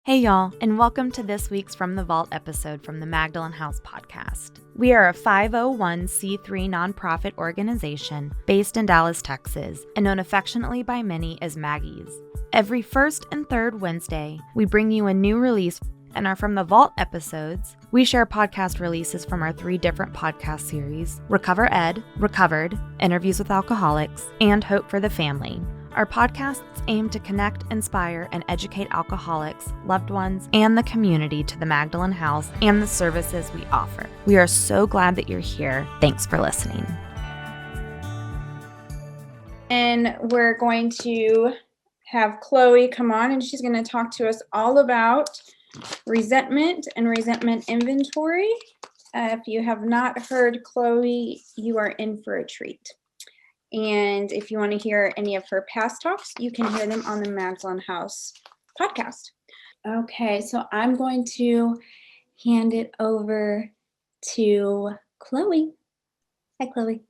Hey y'all, and welcome to this week's From the Vault episode from the Magdalen House podcast. We are a 501c3 nonprofit organization based in Dallas, Texas, and known affectionately by many as Maggies. Every first and third Wednesday, we bring you a new release, and our From the Vault episodes, we share podcast releases from our 3 different podcast series, RecoverED, RecoverED, Interviews with Alcoholics, and Hope for the Family. Our podcasts aim to connect, inspire, and educate alcoholics, loved ones, and the community to the Magdalen House and the services we offer. We are so glad that you're here. Thanks for listening. And we're going to have Chloe come on, and she's going to talk to us all about resentment and resentment inventory. If you have not heard Chloe, you are in for a treat. And if you want to hear any of her past talks, you can hear them on the Magdalen House podcast. Okay, so I'm going to hand it over to Chloe. Hi, Chloe.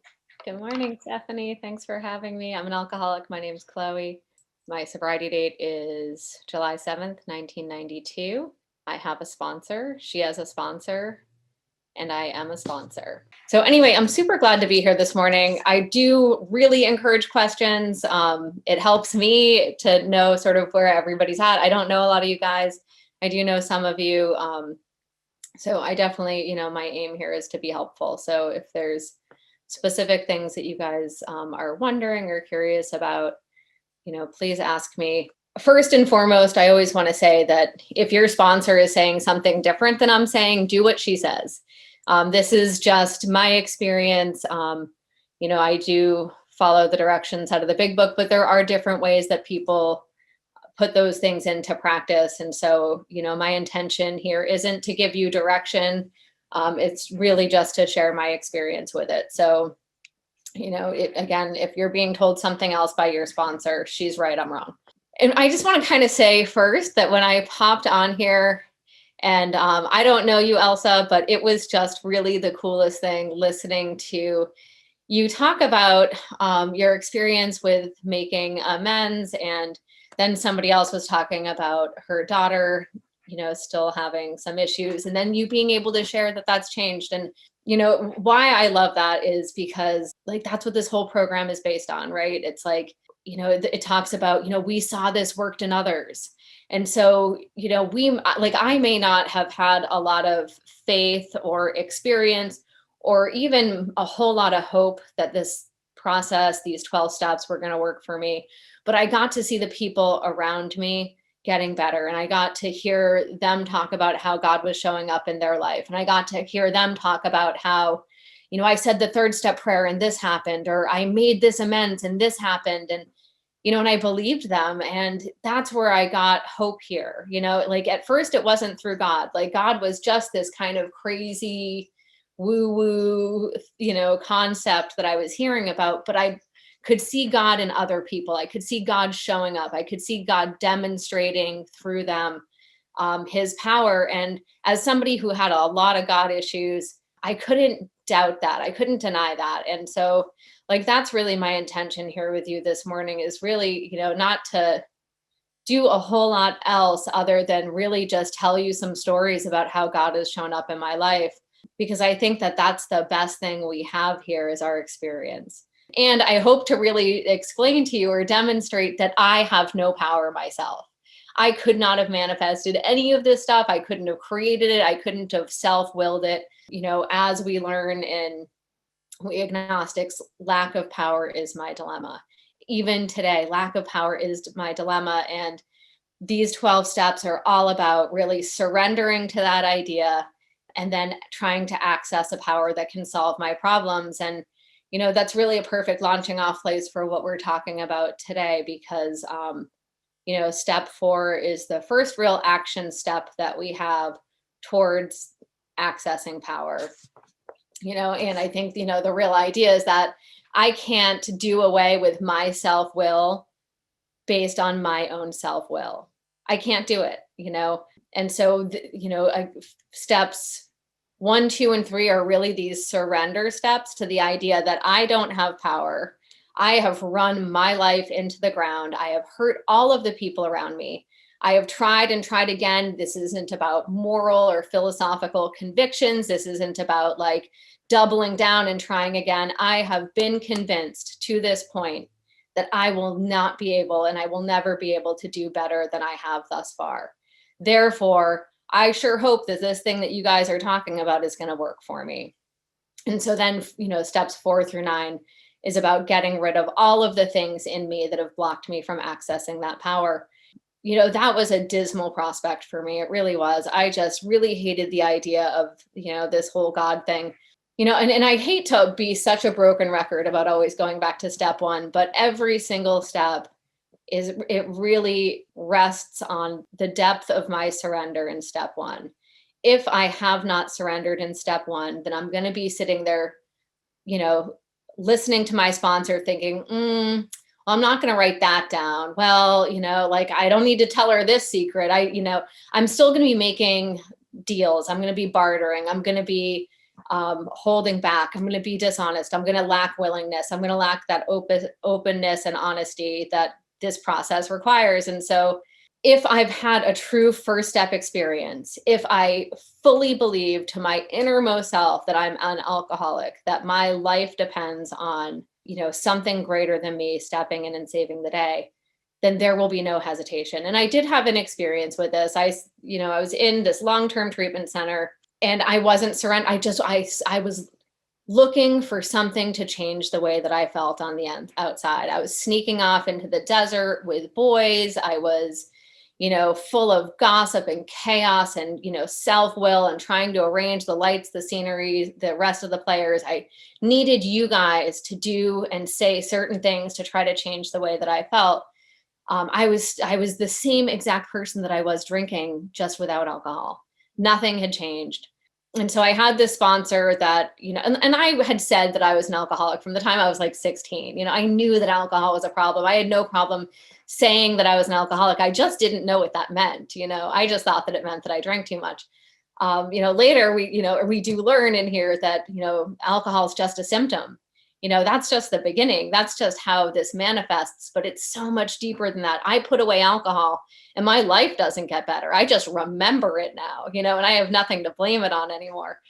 Good morning, Stephanie. Thanks for having me. I'm an alcoholic. My name is Chloe. My sobriety date is July 7th, 1992. I have a sponsor. She has a sponsor. And I am a sponsor. So anyway, I'm super glad to be here this morning. I do really encourage questions. It helps me to know sort of where everybody's at. I don't know a lot of you guys. I do know some of you. So I definitely, my aim here is to be helpful. So if there's specific things that you guys are wondering or curious about, please ask me. First and foremost, I always want to say that if your sponsor is saying something different than I'm saying, do what she says. This is just my experience. I do follow the directions out of the big book, but there are different ways that people put those things into practice. And so, my intention here isn't to give you direction. It's really just to share my experience with it. So, again, if you're being told something else by your sponsor, she's right, I'm wrong. And I just want to kind of say first that when I popped on here, and I don't know you, Elsa, but it was just really the coolest thing listening to you talk about your experience with making amends. And then somebody else was talking about her daughter, still having some issues. And then you being able to share that that's changed. And, why I love that is because that's what this whole program is based on, right? It's it talks about, we saw this worked in others. And so, I may not have had a lot of faith or experience or even a whole lot of hope that this process, these 12 steps were going to work for me. But I got to see the people around me getting better. And I got to hear them talk about how God was showing up in their life. And I got to hear them talk about how, I said the 3rd step prayer and this happened, or I made this amends and this happened. And and I believed them. And that's where I got hope here. At first it wasn't through God. God was just this kind of crazy woo-woo, concept that I was hearing about, but I could see God in other people. I could see God showing up. I could see God demonstrating through them his power. And as somebody who had a lot of God issues, I couldn't doubt that. I couldn't deny that. And so that's really my intention here with you this morning is really, not to do a whole lot else other than really just tell you some stories about how God has shown up in my life, because I think that that's the best thing we have here is our experience. And I hope to really explain to you or demonstrate that I have no power myself. I could not have manifested any of this stuff. I couldn't have created it. I couldn't have self-willed it. As we learn in we agnostics, lack of power is my dilemma. Even today, lack of power is my dilemma. And these 12 steps are all about really surrendering to that idea and then trying to access a power that can solve my problems. And, that's really a perfect launching off place for what we're talking about today, because, step 4 is the first real action step that we have towards accessing power. And I think, the real idea is that I can't do away with my self-will based on my own self-will. I can't do it, And so, steps 1, 2, and 3 are really these surrender steps to the idea that I don't have power. I have run my life into the ground. I have hurt all of the people around me. I have tried and tried again. This isn't about moral or philosophical convictions. This isn't about like doubling down and trying again. I have been convinced to this point that I will not be able, and I will never be able to do better than I have thus far. Therefore, I sure hope that this thing that you guys are talking about is going to work for me. And so then, steps 4 through 9 is about getting rid of all of the things in me that have blocked me from accessing that power. That was a dismal prospect for me. It really was. I just really hated the idea of, this whole God thing. And I hate to be such a broken record about always going back to step 1, but every single step it really rests on the depth of my surrender in step 1. If I have not surrendered in step 1, then I'm going to be sitting there, listening to my sponsor thinking, well, I'm not going to write that down. Well, like I don't need to tell her this secret. I'm still going to be making deals. I'm going to be bartering. I'm going to be holding back. I'm going to be dishonest. I'm going to lack willingness. I'm going to lack that openness and honesty that this process requires. And so if I've had a true first step experience, if I fully believe to my innermost self that I'm an alcoholic, that my life depends on, something greater than me stepping in and saving the day, then there will be no hesitation. And I did have an experience with this. I was in this long-term treatment center and I wasn't surrendering. I was looking for something to change the way that I felt on the outside. I was sneaking off into the desert with boys. I was, full of gossip and chaos and, self-will and trying to arrange the lights, the scenery, the rest of the players. I needed you guys to do and say certain things to try to change the way that I felt. I was the same exact person that I was drinking, just without alcohol. Nothing had changed. And so I had this sponsor that, and I had said that I was an alcoholic from the time I was like 16. I knew that alcohol was a problem. I had no problem saying that I was an alcoholic. I just didn't know what that meant. I just thought that it meant that I drank too much. Later we do learn in here that, alcohol is just a symptom. That's just the beginning. That's just how this manifests, but it's so much deeper than that. I put away alcohol and my life doesn't get better. I just remember it now, and I have nothing to blame it on anymore.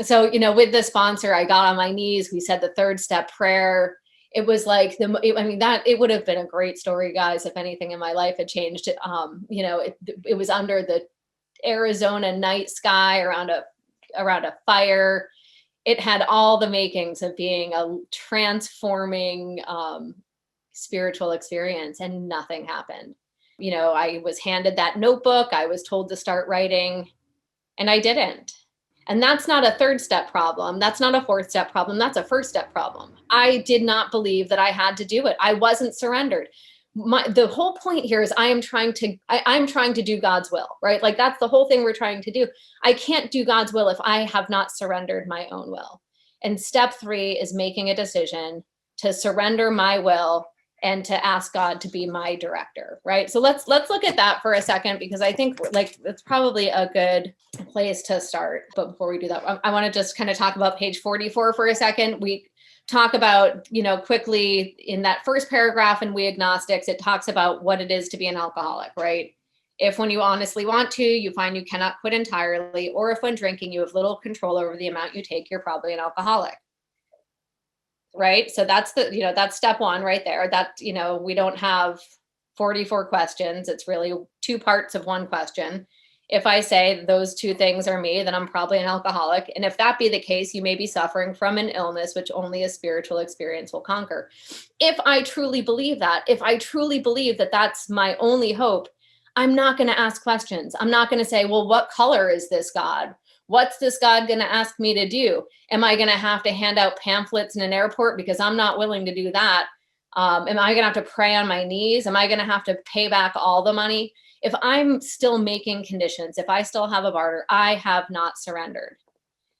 So, with the sponsor, I got on my knees. We said the 3rd step prayer. It was like it would have been a great story, guys, if anything in my life had changed. It was under the Arizona night sky around a fire. It had all the makings of being a transforming spiritual experience, and nothing happened. I was handed that notebook. I was told to start writing, and I didn't. And that's not a 3rd step problem. That's not a 4th step problem. That's a 1st step problem. I did not believe that I had to do it. I wasn't surrendered. The whole point here is I'm trying to do God's will, right? Like that's the whole thing we're trying to do. I can't do God's will if I have not surrendered my own will. And step 3 is making a decision to surrender my will and to ask God to be my director, right? So let's look at that for a second, because I think like it's probably a good place to start. But before we do that, I want to just kind of talk about page 44 for a second. We talk about, quickly in that first paragraph in We Agnostics, it talks about what it is to be an alcoholic, right? If when you honestly want to, you find you cannot quit entirely, or if when drinking, you have little control over the amount you take, you're probably an alcoholic, right? So that's that's step 1 right there. That, we don't have 44 questions. It's really 2 parts of 1 question. If I say those 2 things are me, then I'm probably an alcoholic. And if that be the case, you may be suffering from an illness, which only a spiritual experience will conquer. If I truly believe that, if I truly believe that that's my only hope, I'm not going to ask questions. I'm not going to say, well, what color is this God? What's this God going to ask me to do? Am I going to have to hand out pamphlets in an airport because I'm not willing to do that? Am I going to have to pray on my knees? Am I going to have to pay back all the money? If I'm still making conditions, if I still have a barter, I have not surrendered.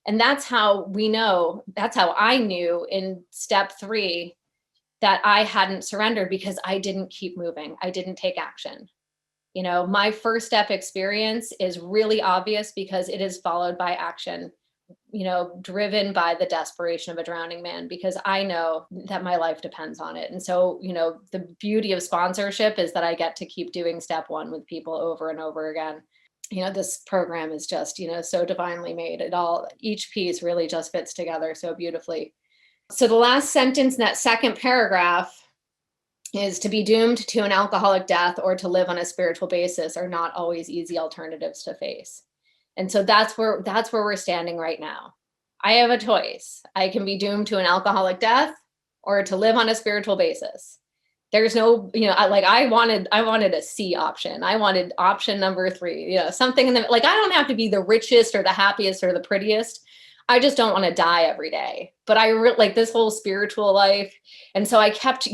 And that's how I knew in step 3 that I hadn't surrendered, because I didn't keep moving. I didn't take action. My first step experience is really obvious because it is followed by action driven by the desperation of a drowning man, because I know that my life depends on it. And so, the beauty of sponsorship is that I get to keep doing step one with people over and over again. This program is just, so divinely made. Each piece really just fits together so beautifully. So the last sentence in that second paragraph is, to be doomed to an alcoholic death or to live on a spiritual basis are not always easy alternatives to face. And so that's where we're standing right now. I have a choice. I can be doomed to an alcoholic death or to live on a spiritual basis. There's no, I wanted a C option. I wanted option number 3, something in the, I don't have to be the richest or the happiest or the prettiest. I just don't want to die every day. But I like this whole spiritual life. And so I kept,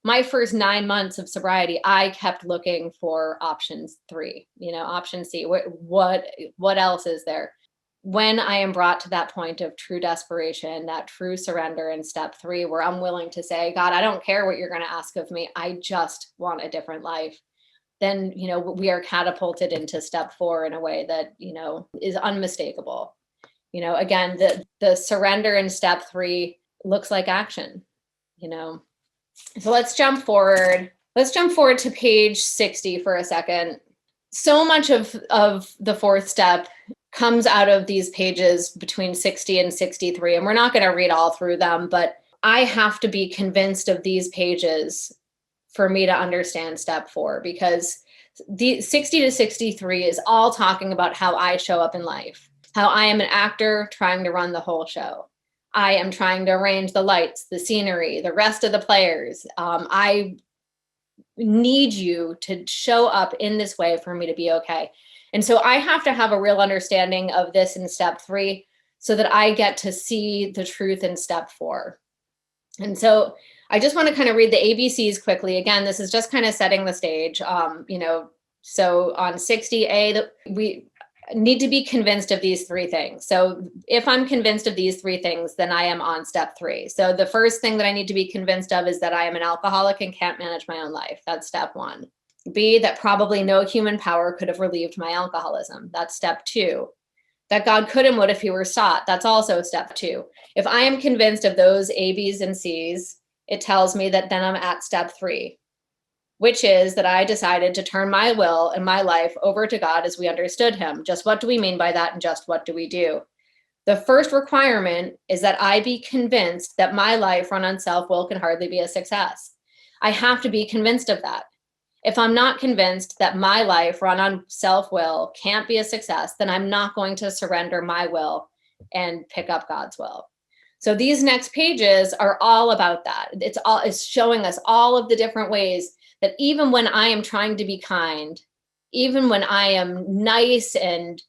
my first 9 months of sobriety, I kept looking for options 3, option C. What else is there? When I am brought to that point of true desperation, that true surrender in step 3, where I'm willing to say, God, I don't care what you're going to ask of me. I just want a different life. Then, we are catapulted into step 4 in a way that, is unmistakable. Again, the surrender in step 3 looks like action, So let's jump forward. Let's jump forward to page 60 for a second. So much of the 4th step comes out of these pages between 60 and 63. And we're not going to read all through them, but I have to be convinced of these pages for me to understand step 4, because the 60 to 63 is all talking about how I show up in life, how I am an actor trying to run the whole show. I am trying to arrange the lights, the scenery, the rest of the players. I need you to show up in this way for me to be okay. And so I have to have a real understanding of this in step 3 so that I get to see the truth in step 4. And so I just want to kind of read the ABCs quickly. Again, this is just kind of setting the stage. So on 60A, we need to be convinced of these 3 things. So if I'm convinced of these 3 things, then I am on step 3. So the first thing that I need to be convinced of is that I am an alcoholic and can't manage my own life. That's step 1. B, that probably no human power could have relieved my alcoholism. That's step 2. That God could and would if he were sought. That's also step 2. If I am convinced of those A, B's, and C's, it tells me that then I'm at step 3, which is that I decided to turn my will and my life over to God as we understood him. Just what do we mean by that, and just what do we do? The first requirement is that I be convinced that my life run on self-will can hardly be a success. I have to be convinced of that. If I'm not convinced that my life run on self-will can't be a success, then I'm not going to surrender my will and pick up God's will. So these next pages are all about that. It's showing us all of the different ways that even when I am trying to be kind, even when I am nice and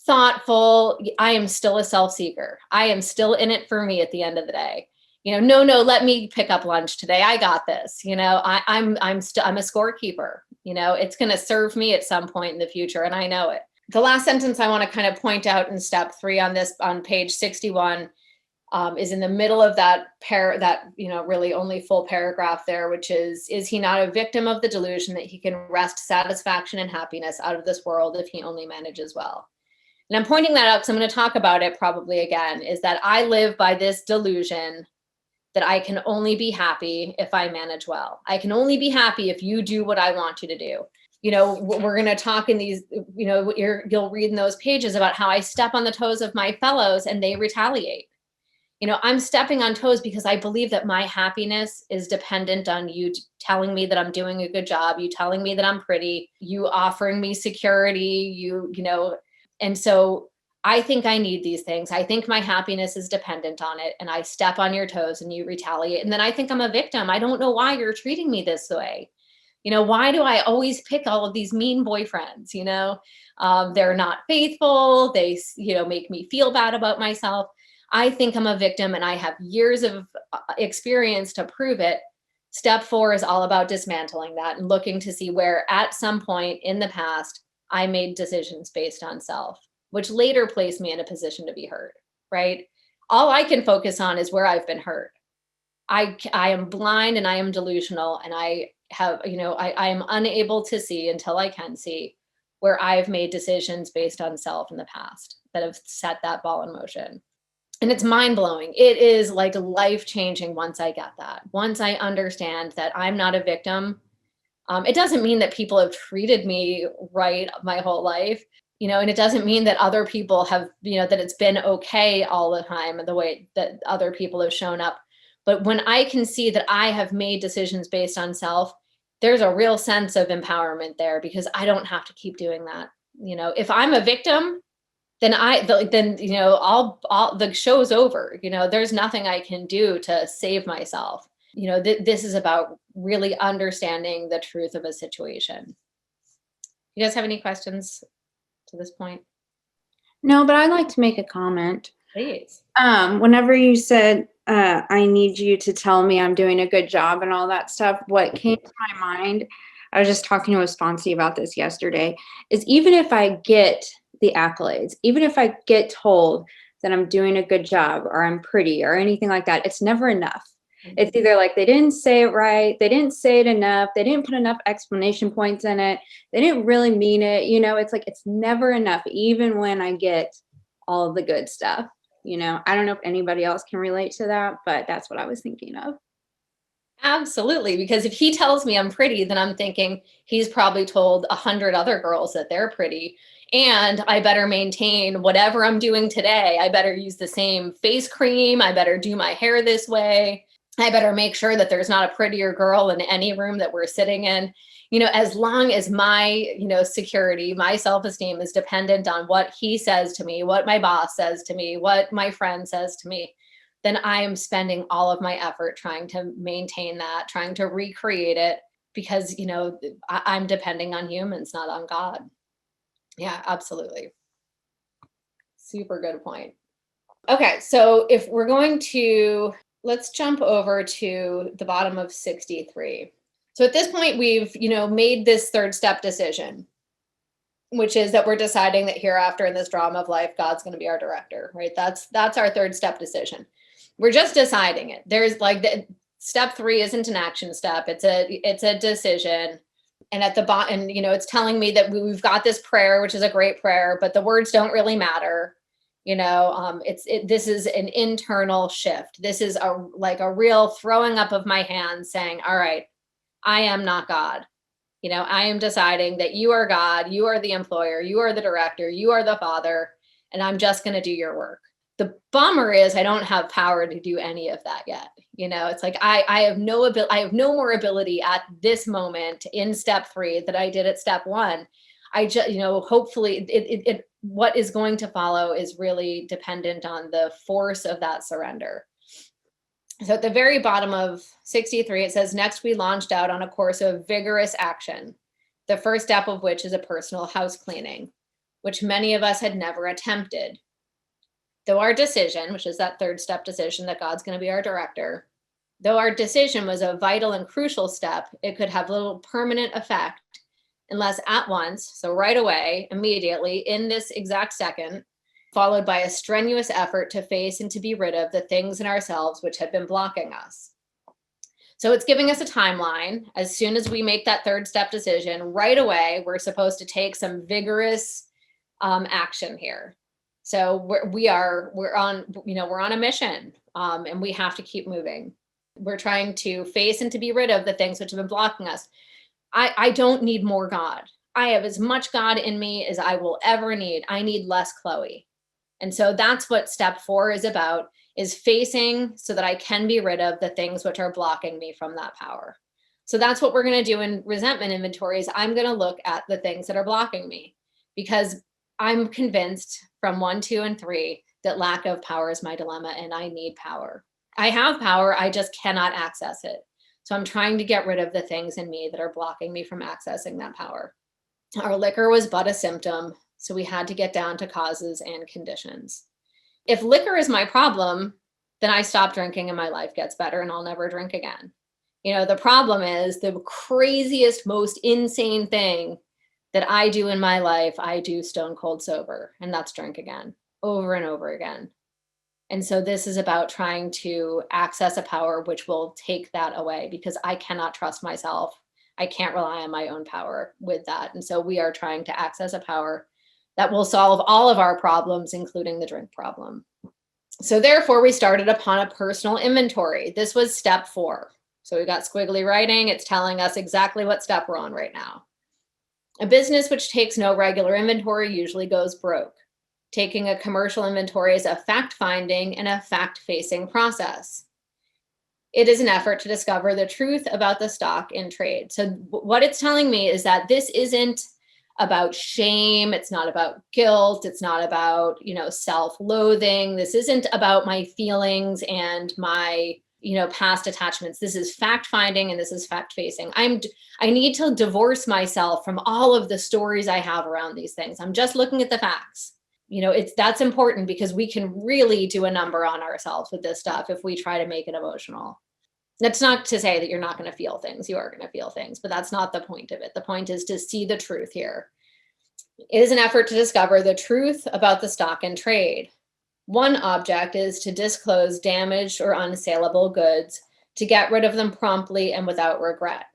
thoughtful, I am still a self-seeker. I am still in it for me at the end of the day. No, let me pick up lunch today. I got this. I'm a scorekeeper. It's going to serve me at some point in the future, and I know it. The last sentence I want to kind of point out in step 3 on page 61 is in the middle of that really only full paragraph there, which is he not a victim of the delusion that he can wrest satisfaction and happiness out of this world if he only manages well? And I'm pointing that out because I'm going to talk about it probably again, is that I live by this delusion that I can only be happy if I manage well. I can only be happy if you do what I want you to do. We're going to talk in these, you'll read in those pages about how I step on the toes of my fellows and they retaliate. I'm stepping on toes because I believe that my happiness is dependent on you telling me that I'm doing a good job, you telling me that I'm pretty, you offering me security, and so I think I need these things. I think my happiness is dependent on it, and I step on your toes and you retaliate. And then I think I'm a victim. I don't know why you're treating me this way. Why do I always pick all of these mean boyfriends? They're not faithful. They, make me feel bad about myself. I think I'm a victim, and I have years of experience to prove it. Step 4 is all about dismantling that and looking to see where at some point in the past, I made decisions based on self, which later placed me in a position to be hurt, right? All I can focus on is where I've been hurt. I am blind and I am delusional, and I have, I am unable to see until I can see where I've made decisions based on self in the past that have set that ball in motion. And it's mind blowing. It is like life changing once I get that. Once I understand that I'm not a victim. It doesn't mean that people have treated me right my whole life, and it doesn't mean that other people have, that it's been okay all the time and the way that other people have shown up. But when I can see that I have made decisions based on self, there's a real sense of empowerment there because I don't have to keep doing that. If I'm a victim, then all the show's over. There's nothing I can do to save myself. This is about really understanding the truth of a situation. You guys have any questions to this point? No, but I'd like to make a comment. Please. Whenever you said, I need you to tell me I'm doing a good job and all that stuff, what came to my mind, I was just talking to a sponsee about this yesterday, is even if I get the accolades, even if I get told that I'm doing a good job or I'm pretty or anything like that, it's never enough. It's either like they didn't say it right, they didn't say it enough, they didn't put enough explanation points in it, they didn't really mean it. It's like it's never enough, even when I get all of the good stuff. I don't know if anybody else can relate to that, but that's what I was thinking of. Absolutely, because if he tells me I'm pretty, then I'm thinking he's probably told 100 other girls that they're pretty, and I better maintain whatever I'm doing today. I better use the same face cream. I better do my hair this way. I better make sure that there's not a prettier girl in any room that we're sitting in. As long as my, security, my self-esteem is dependent on what he says to me, what my boss says to me, what my friend says to me, then I am spending all of my effort trying to maintain that, trying to recreate it because, I'm depending on humans, not on God. Yeah, absolutely. Super good point. Okay, so if we're going to, let's jump over to the bottom of 63. So at this point, we've, made this third step decision, which is that we're deciding that hereafter in this drama of life, God's going to be our director, right? That's our third step decision. We're just deciding it. There's step 3 isn't an action step. It's a decision. And at the bottom, it's telling me that we've got this prayer, which is a great prayer, but the words don't really matter. This is an internal shift. This is a real throwing up of my hands saying, all right, I am not God. I am deciding that you are God, you are the employer, you are the director, you are the father, and I'm just going to do your work. The bummer is I don't have power to do any of that yet. It's like I have no ability. I have no more ability at this moment in step 3 that I did at step 1. I just, hopefully what is going to follow is really dependent on the force of that surrender. So at the very bottom of 63, it says, next we launched out on a course of vigorous action, the first step of which is a personal house cleaning, which many of us had never attempted. Though our decision, which is that third step decision that God's going to be our director, though our decision was a vital and crucial step, it could have little permanent effect unless at once, so right away, immediately, in this exact second, followed by a strenuous effort to face and to be rid of the things in ourselves which had been blocking us. So it's giving us a timeline. As soon as we make that third step decision, right away, we're supposed to take some vigorous action here. So we're on a mission, and we have to keep moving. We're trying to face and to be rid of the things which have been blocking us. I don't need more God. I have as much God in me as I will ever need. I need less Chloe. And so that's what step 4 is about, is facing so that I can be rid of the things which are blocking me from that power. So that's what we're going to do in resentment inventories. I'm going to look at the things that are blocking me because I'm convinced from 1, 2, and 3 that lack of power is my dilemma and I need power. I have power, I just cannot access it. So I'm trying to get rid of the things in me that are blocking me from accessing that power. Our liquor was but a symptom, so we had to get down to causes and conditions. If liquor is my problem, then I stop drinking and my life gets better and I'll never drink again. The problem is the craziest, most insane thing that I do in my life, I do stone cold sober, and that's drink again, over and over again. And so this is about trying to access a power which will take that away because I cannot trust myself. I can't rely on my own power with that. And so we are trying to access a power that will solve all of our problems, including the drink problem. So therefore, we started upon a personal inventory. This was step 4. So we got squiggly writing. It's telling us exactly what step we're on right now. A business which takes no regular inventory usually goes broke. Taking a commercial inventory is a fact-finding and a fact-facing process. It is an effort to discover the truth about the stock in trade. So what it's telling me is that this isn't about shame. It's not about guilt. It's not about, self-loathing. This isn't about my feelings and my, past attachments. This is fact-finding and this is fact-facing. I need to divorce myself from all of the stories I have around these things. I'm just looking at the facts. That's important because we can really do a number on ourselves with this stuff if we try to make it emotional. That's not to say that you're not going to feel things. You are going to feel things, but that's not the point of it. The point is to see the truth here. It is an effort to discover the truth about the stock in trade. One object is to disclose damaged or unsaleable goods, to get rid of them promptly and without regret.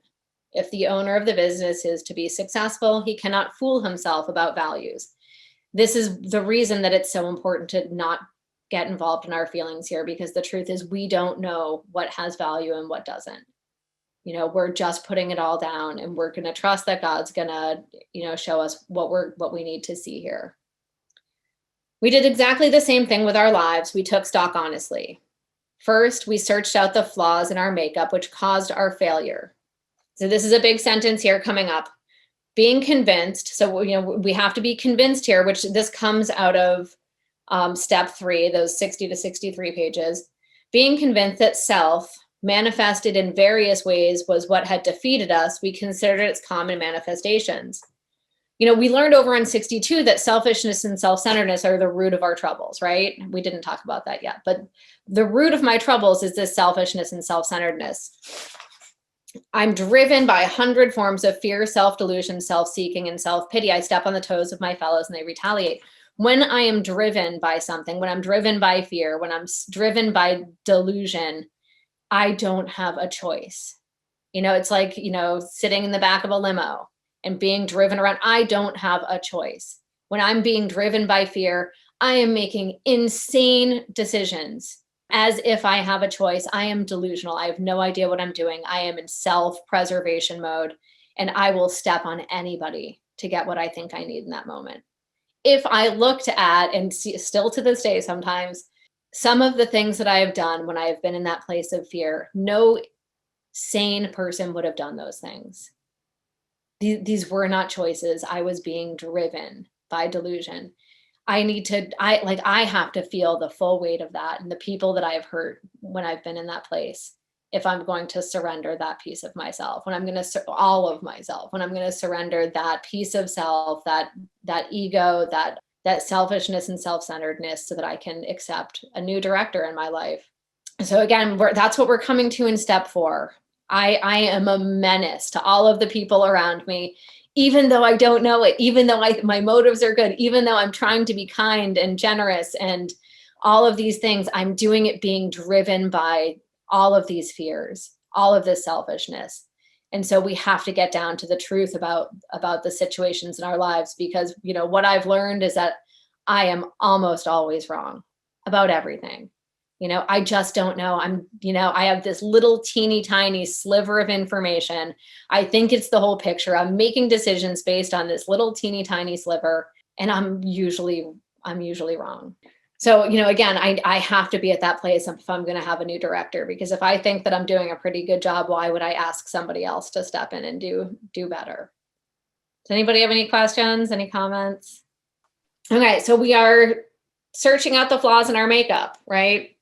If the owner of the business is to be successful, he cannot fool himself about values. This is the reason that it's so important to not get involved in our feelings here, because the truth is we don't know what has value and what doesn't. We're just putting it all down, and we're going to trust that God's going to, show us what we need to see here. We did exactly the same thing with our lives. We took stock honestly. First, we searched out the flaws in our makeup, which caused our failure. So this is a big sentence here coming up. Being convinced. So, we have to be convinced here, which this comes out of step 3, those 60 to 63 pages. Being convinced that self, manifested in various ways, was what had defeated us. We considered its common manifestations. We learned over in 62 that selfishness and self-centeredness are the root of our troubles, right? We didn't talk about that yet, but the root of my troubles is this selfishness and self-centeredness. I'm driven by 100 forms of fear, self-delusion, self-seeking, and self-pity. I step on the toes of my fellows and they retaliate. When I am driven by something, when I'm driven by fear, when I'm driven by delusion, I don't have a choice. It's like, sitting in the back of a limo and being driven around. I don't have a choice. When I'm being driven by fear, I am making insane decisions as if I have a choice. I am delusional. I have no idea what I'm doing. I am in self-preservation mode, and I will step on anybody to get what I think I need in that moment. If I looked at, and still to this day sometimes, some of the things that I have done when I have been in that place of fear, no sane person would have done those things. These were not choices. I was being driven by delusion. I have to feel the full weight of that and the people that I have hurt when I've been in that place. If I'm going to surrender that piece of myself, when I'm going to all of myself, when I'm going to surrender that piece of self, that ego, that selfishness and self-centeredness, so that I can accept a new director in my life. So again, that's what we're coming to in step 4. I am a menace to all of the people around me, even though I don't know it, even though my motives are good, even though I'm trying to be kind and generous and all of these things, I'm doing it being driven by all of these fears, all of this selfishness. And so we have to get down to the truth about the situations in our lives, because, what I've learned is that I am almost always wrong about everything. I just don't know. I have this little teeny tiny sliver of information. I think it's the whole picture. I'm making decisions based on this little teeny tiny sliver, and I'm usually wrong. So, again, I have to be at that place if I'm going to have a new director, because if I think that I'm doing a pretty good job, why would I ask somebody else to step in and do better? Does anybody have any questions, any comments? Okay, so we are searching out the flaws in our makeup, right?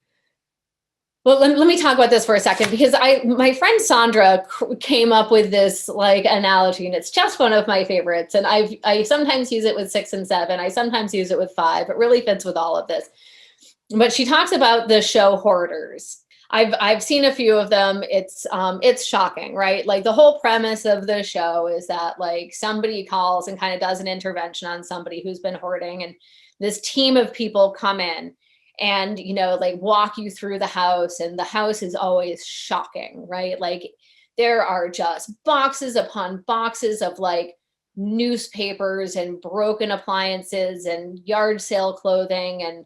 Well, let me talk about this for a second, because my friend Sandra came up with this analogy, and it's just one of my favorites. And I sometimes use it with 6 and 7. I sometimes use it with 5. It really fits with all of this. But she talks about the show Hoarders. I've seen a few of them. It's shocking, right? The whole premise of the show is that somebody calls and kind of does an intervention on somebody who's been hoarding, and this team of people come in and, walk you through the house, and the house is always shocking, right? there are just boxes upon boxes of like newspapers and broken appliances and yard sale clothing and,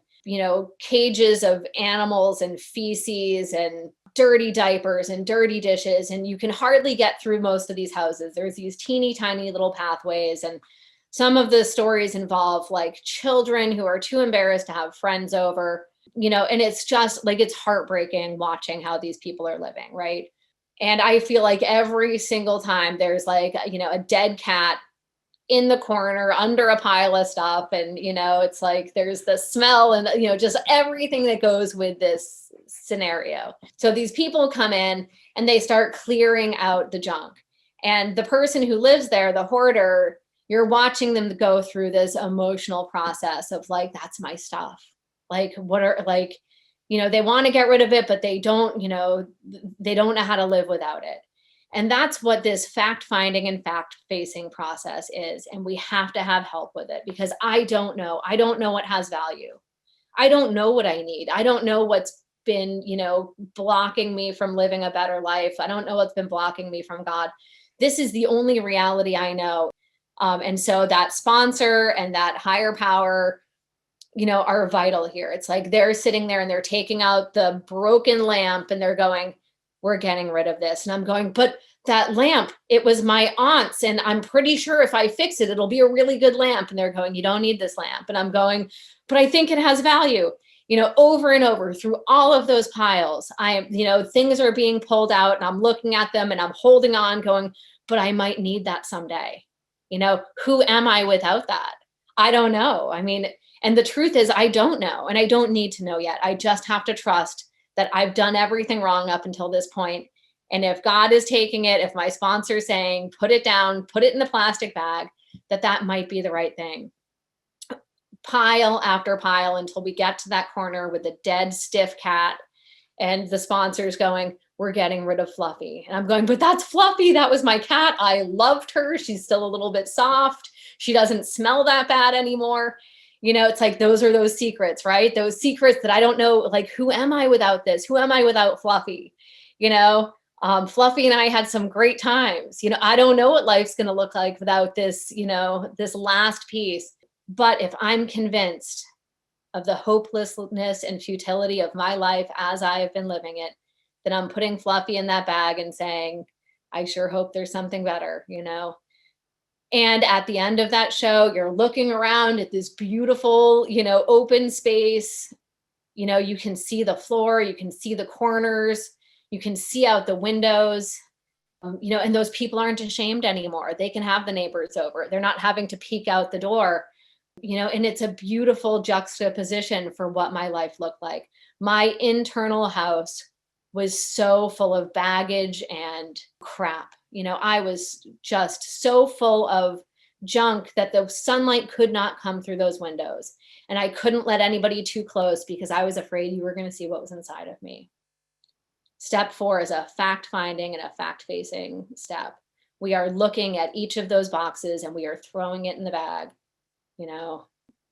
cages of animals and feces and dirty diapers and dirty dishes. And you can hardly get through most of these houses. There's these teeny tiny little pathways. And some of the stories involve like children who are too embarrassed to have friends over, and it's just like, it's heartbreaking watching how these people are living. Right. And I feel like every single time there's like, a dead cat in the corner under a pile of stuff. And, it's like, there's the smell and, just everything that goes with this scenario. So these people come in and they start clearing out the junk. And the person who lives there, the hoarder, you're watching them go through this emotional process of like, that's my stuff. Like, what are like, they want to get rid of it, but they don't know how to live without it. And that's what this fact-finding and fact-facing process is. And we have to have help with it because I don't know. I don't know what has value. I don't know what I need. I don't know what's been, blocking me from living a better life. I don't know what's been blocking me from God. This is the only reality I know. And so that sponsor and that higher power, are vital here. It's like they're sitting there and they're taking out the broken lamp and they're going, we're getting rid of this. And I'm going, but that lamp, it was my aunt's. And I'm pretty sure if I fix it, it'll be a really good lamp. And they're going, you don't need this lamp. And I'm going, but I think it has value, over and over through all of those piles. Things are being pulled out and I'm looking at them and I'm holding on going, but I might need that someday. Who am I without that? I don't know. And the truth is I don't know. And I don't need to know yet. I just have to trust that I've done everything wrong up until this point. And if God is taking it, if my sponsor is saying, put it down, put it in the plastic bag, that might be the right thing. Pile after pile until we get to that corner with the dead, stiff cat and the sponsor's going, we're getting rid of Fluffy. And I'm going, but that's Fluffy. That was my cat. I loved her. She's still a little bit soft. She doesn't smell that bad anymore. It's like, those are those secrets, right? Those secrets that I don't know, like, who am I without this? Who am I without Fluffy? Fluffy and I had some great times. I don't know what life's going to look like without this, this last piece. But if I'm convinced of the hopelessness and futility of my life as I have been living it, then I'm putting Fluffy in that bag and saying, I sure hope there's something better, And at the end of that show, you're looking around at this beautiful, open space. You can see the floor, you can see the corners, you can see out the windows, and those people aren't ashamed anymore. They can have the neighbors over. They're not having to peek out the door, and it's a beautiful juxtaposition for what my life looked like. My internal house was so full of baggage and crap. I was just so full of junk that the sunlight could not come through those windows. And I couldn't let anybody too close because I was afraid you were going to see what was inside of me. Step 4 is a fact-finding and a fact-facing step. We are looking at each of those boxes and we are throwing it in the bag.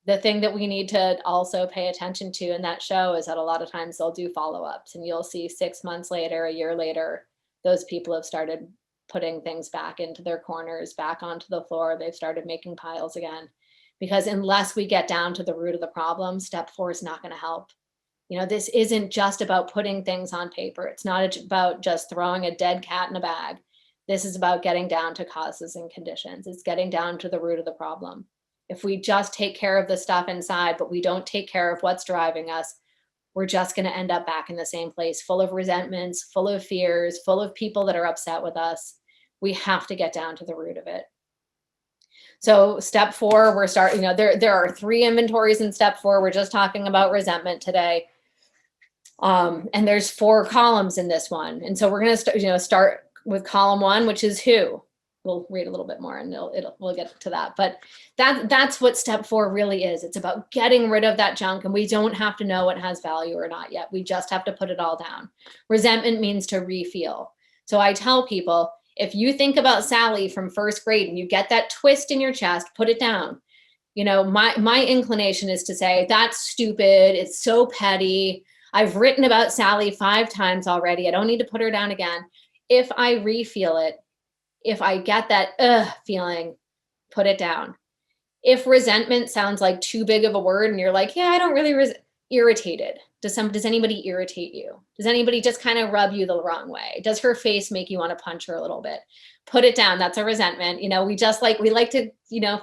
The thing that we need to also pay attention to in that show is that a lot of times they'll do follow-ups and you'll see 6 months later, a year later, those people have started putting things back into their corners, back onto the floor. They've started making piles again. Because unless we get down to the root of the problem, step 4 is not going to help. This isn't just about putting things on paper. It's not about just throwing a dead cat in a bag. This is about getting down to causes and conditions. It's getting down to the root of the problem. If we just take care of the stuff inside, but we don't take care of what's driving us, we're just going to end up back in the same place, full of resentments, full of fears, full of people that are upset with us. We have to get down to the root of it. So step 4, we're starting, there are 3 inventories in step 4. We're just talking about resentment today. And there's 4 columns in this one. And so we're going to start with column 1, which is who. We'll read a little bit more and we'll get to that. But that's what step 4 really is. It's about getting rid of that junk, and we don't have to know what has value or not yet. We just have to put it all down. Resentment means to refeel. So I tell people, if you think about Sally from first grade and you get that twist in your chest, put it down. My inclination is to say, that's stupid. It's so petty. I've written about Sally 5 times already. I don't need to put her down again. If I re-feel it, if I get that feeling, put it down. If resentment sounds like too big of a word and you're like, yeah, I don't really irritated. Does anybody irritate you? Does anybody just kind of rub you the wrong way? Does her face make you want to punch her a little bit? Put it down. That's a resentment. We like to,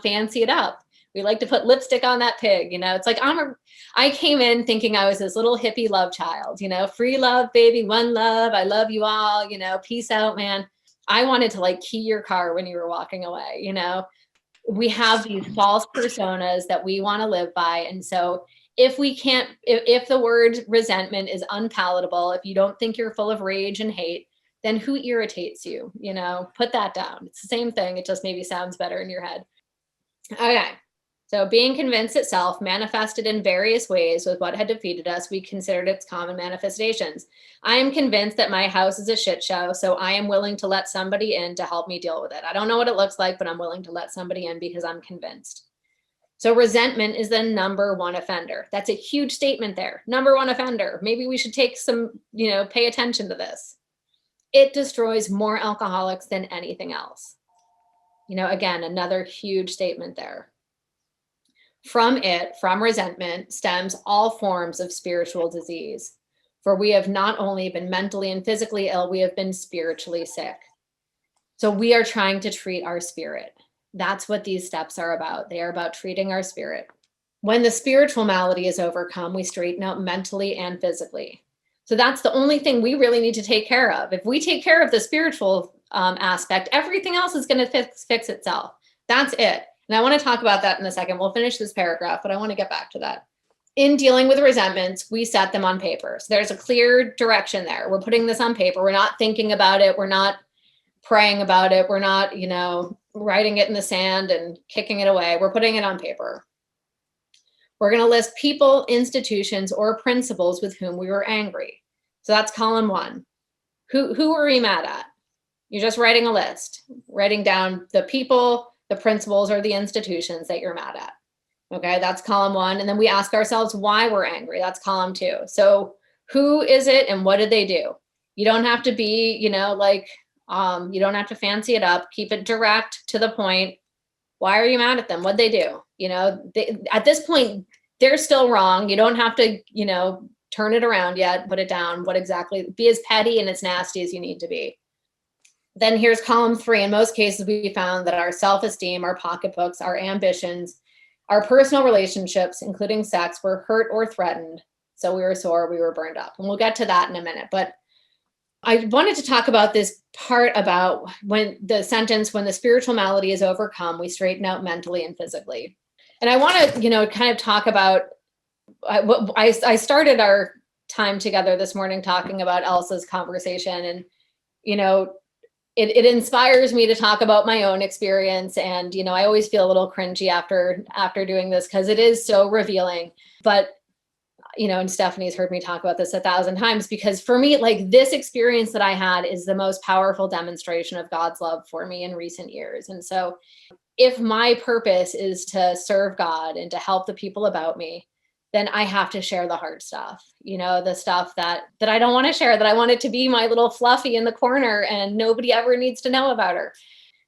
fancy it up. We like to put lipstick on that pig. It's like, I came in thinking I was this little hippie love child, free love, baby, one love. I love you all, peace out, man. I wanted to like key your car when you were walking away. We have these false personas that we want to live by. And so if the word resentment is unpalatable, if you don't think you're full of rage and hate, then who irritates you? Put that down. It's the same thing. It just maybe sounds better in your head. Okay. So being convinced itself manifested in various ways with what had defeated us. We considered its common manifestations. I am convinced that my house is a shit show, so I am willing to let somebody in to help me deal with it. I don't know what it looks like, but I'm willing to let somebody in because I'm convinced. So resentment is the number one offender. That's a huge statement there. Number one offender. Maybe we should take some, pay attention to this. It destroys more alcoholics than anything else. Again, another huge statement there. From resentment, stems all forms of spiritual disease. For we have not only been mentally and physically ill, we have been spiritually sick. So we are trying to treat our spirit. That's what these steps are about. They are about treating our spirit. When the spiritual malady is overcome, we straighten out mentally and physically. So that's the only thing we really need to take care of. If we take care of the spiritual aspect, everything else is going to fix itself. That's it. And I want to talk about that in a second. We'll finish this paragraph, but I want to get back to that. In dealing with resentments, we set them on paper. So there's a clear direction there. We're putting this on paper. We're not thinking about it. We're not praying about it. We're not, writing it in the sand and kicking it away. We're putting it on paper. We're going to list people, institutions, or principles with whom we were angry. So that's column 1. Who were we mad at? You're just writing a list, writing down the people, the principles, or the institutions that you're mad at. Okay, that's column 1. And then we ask ourselves why we're angry. That's column 2. So who is it and what did they do? You don't have to be, you don't have to fancy it up. Keep it direct to the point. Why are you mad at them? What'd they do? At this point, they're still wrong. You don't have to, turn it around yet, put it down. Be as petty and as nasty as you need to be. Then here's column 3. In most cases, we found that our self-esteem, our pocketbooks, our ambitions, our personal relationships, including sex, were hurt or threatened. So we were sore, we were burned up. And we'll get to that in a minute. But I wanted to talk about this part about when the spiritual malady is overcome, we straighten out mentally and physically. And I want to, kind of talk about, I started our time together this morning talking about Elsa's conversation, and, it inspires me to talk about my own experience. And, I always feel a little cringy after doing this because it is so revealing. But and Stephanie's heard me talk about this 1,000 times, because for me, like, this experience that I had is the most powerful demonstration of God's love for me in recent years. And so if my purpose is to serve God and to help the people about me, then I have to share the hard stuff, the stuff that I don't want to share, that I want it to be my little Fluffy in the corner and nobody ever needs to know about her.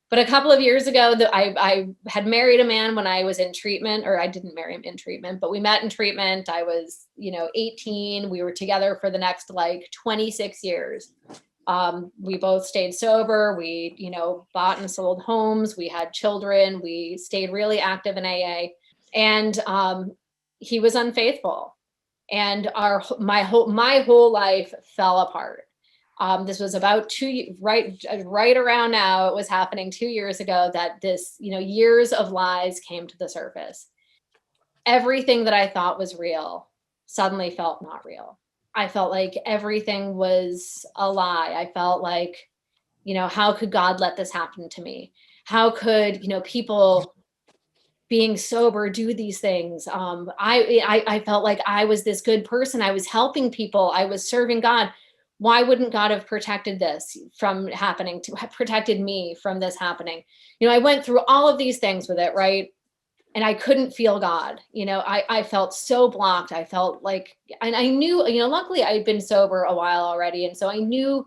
But a couple of years ago, I had married a man when I was in treatment, or I didn't marry him in treatment, but we met in treatment. I was, 18. We were together for the next 26 years. We both stayed sober. We, bought and sold homes. We had children. We stayed really active in AA, and he was unfaithful, and my whole life fell apart. This was about right around now. It was happening 2 years ago that this, years of lies came to the surface. Everything that I thought was real suddenly felt not real. I felt like everything was a lie. I felt like, how could God let this happen to me? How could, people being sober do these things? I felt like I was this good person. I was helping people. I was serving God. Why wouldn't God have protected this from happening, protected me from this happening? I went through all of these things with it, right? And I couldn't feel God. I felt so blocked. I felt like, and I knew, luckily I'd been sober a while already. And so I knew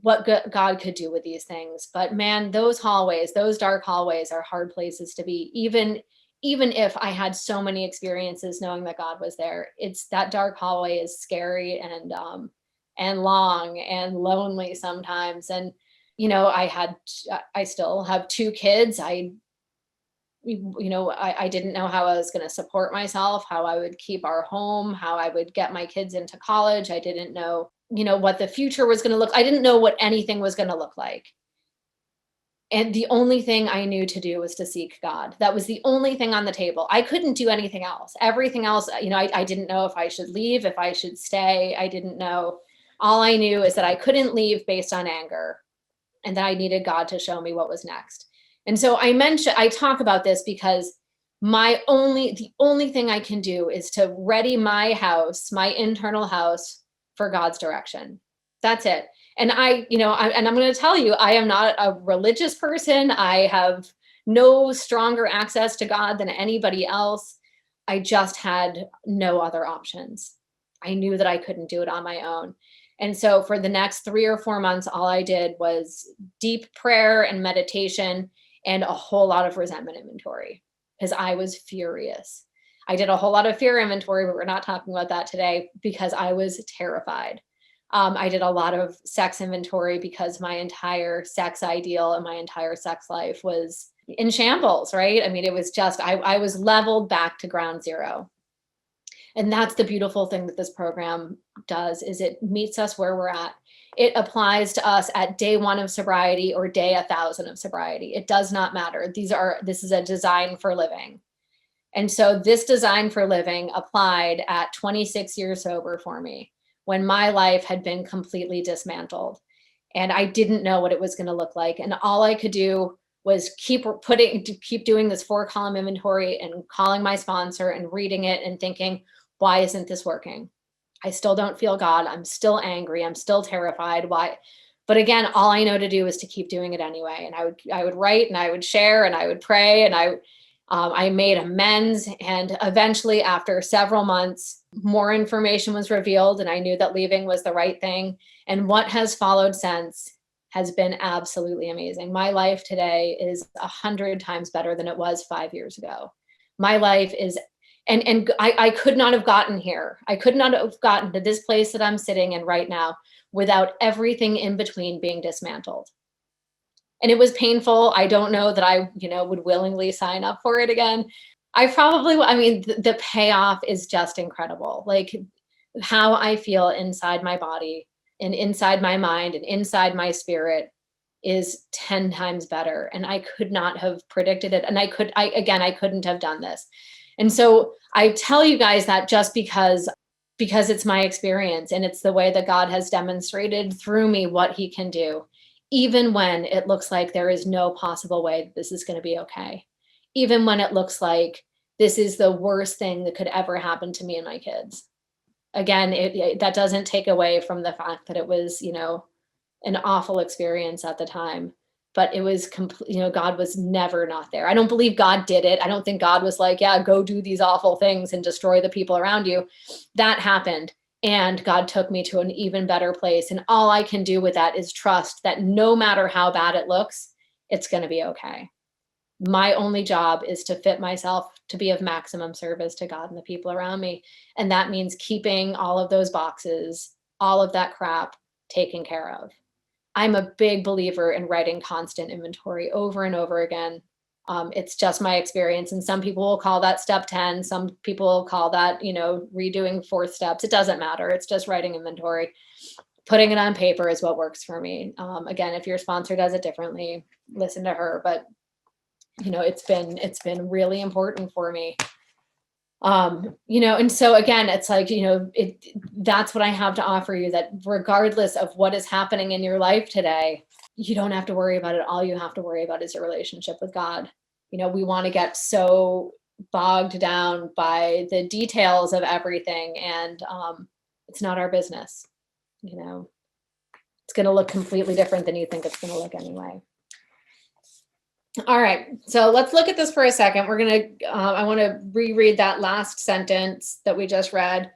what God could do with these things. But man, those hallways, those dark hallways are hard places to be. Even if I had so many experiences knowing that God was there, it's that dark hallway is scary and long and lonely sometimes. And, I still have 2 kids. I didn't know how I was going to support myself, how I would keep our home, how I would get my kids into college. I didn't know, what the future was going to look. I didn't know what anything was going to look like. And the only thing I knew to do was to seek God. That was the only thing on the table. I couldn't do anything else. Everything else, I didn't know if I should leave, if I should stay. I didn't know. All I knew is that I couldn't leave based on anger, and that I needed God to show me what was next. And so I talk about this because the only thing I can do is to ready my house, my internal house, for God's direction. That's it. And I'm going to tell you, I am not a religious person. I have no stronger access to God than anybody else. I just had no other options. I knew that I couldn't do it on my own. And so for the next 3 or 4 months, all I did was deep prayer and meditation and a whole lot of resentment inventory, because I was furious. I did a whole lot of fear inventory, but we're not talking about that today, because I was terrified. I did a lot of sex inventory because my entire sex ideal and my entire sex life was in shambles, right? I mean, it was just, I was leveled back to ground zero. And that's the beautiful thing that this program does, is it meets us where we're at. It applies to us at day 1 of sobriety or day 1,000 of sobriety. It does not matter. This is a design for living. And so this design for living applied at 26 years sober for me, when my life had been completely dismantled and I didn't know what it was going to look like. And all I could do was keep doing this 4-column inventory and calling my sponsor and reading it and thinking, why isn't this working? I still don't feel God. I'm still angry. I'm still terrified. Why? But again, all I know to do is to keep doing it anyway. And I would write and I would share and I would pray, and I made amends. And eventually, after several months, more information was revealed, and I knew that leaving was the right thing. And what has followed since has been absolutely amazing. My life today is 100 times better than it was 5 years ago. My life is, and I could not have gotten here. I could not have gotten to this place that I'm sitting in right now without everything in between being dismantled. And it was painful. I don't know that I, would willingly sign up for it again. The payoff is just incredible. Like how I feel inside my body and inside my mind and inside my spirit is 10 times better. And I could not have predicted it. And I couldn't have done this. And so I tell you guys that just because it's my experience, and it's the way that God has demonstrated through me what he can do, even when it looks like there is no possible way that this is going to be okay. Even when it looks like this is the worst thing that could ever happen to me and my kids. Again, that doesn't take away from the fact that it was, an awful experience at the time, but it was God was never not there. I don't believe God did it. I don't think God was like, yeah, go do these awful things and destroy the people around you. That happened. And God took me to an even better place. And all I can do with that is trust that no matter how bad it looks, it's going to be okay. My only job is to fit myself to be of maximum service to God and the people around me. And that means keeping all of those boxes, all of that crap taken care of. I'm a big believer in writing constant inventory over and over again. It's just my experience. And some people will call that step 10. Some people will call that, redoing 4th steps. It doesn't matter. It's just writing inventory. Putting it on paper is what works for me. Again, if your sponsor does it differently, listen to her. But, it's been really important for me. And so again, it's like, that's what I have to offer you, that regardless of what is happening in your life today, you don't have to worry about it. All you have to worry about is your relationship with God. We want to get so bogged down by the details of everything, and it's not our business. It's going to look completely different than you think it's going to look anyway. All right, so let's look at this for a second. I want to reread that last sentence that we just read.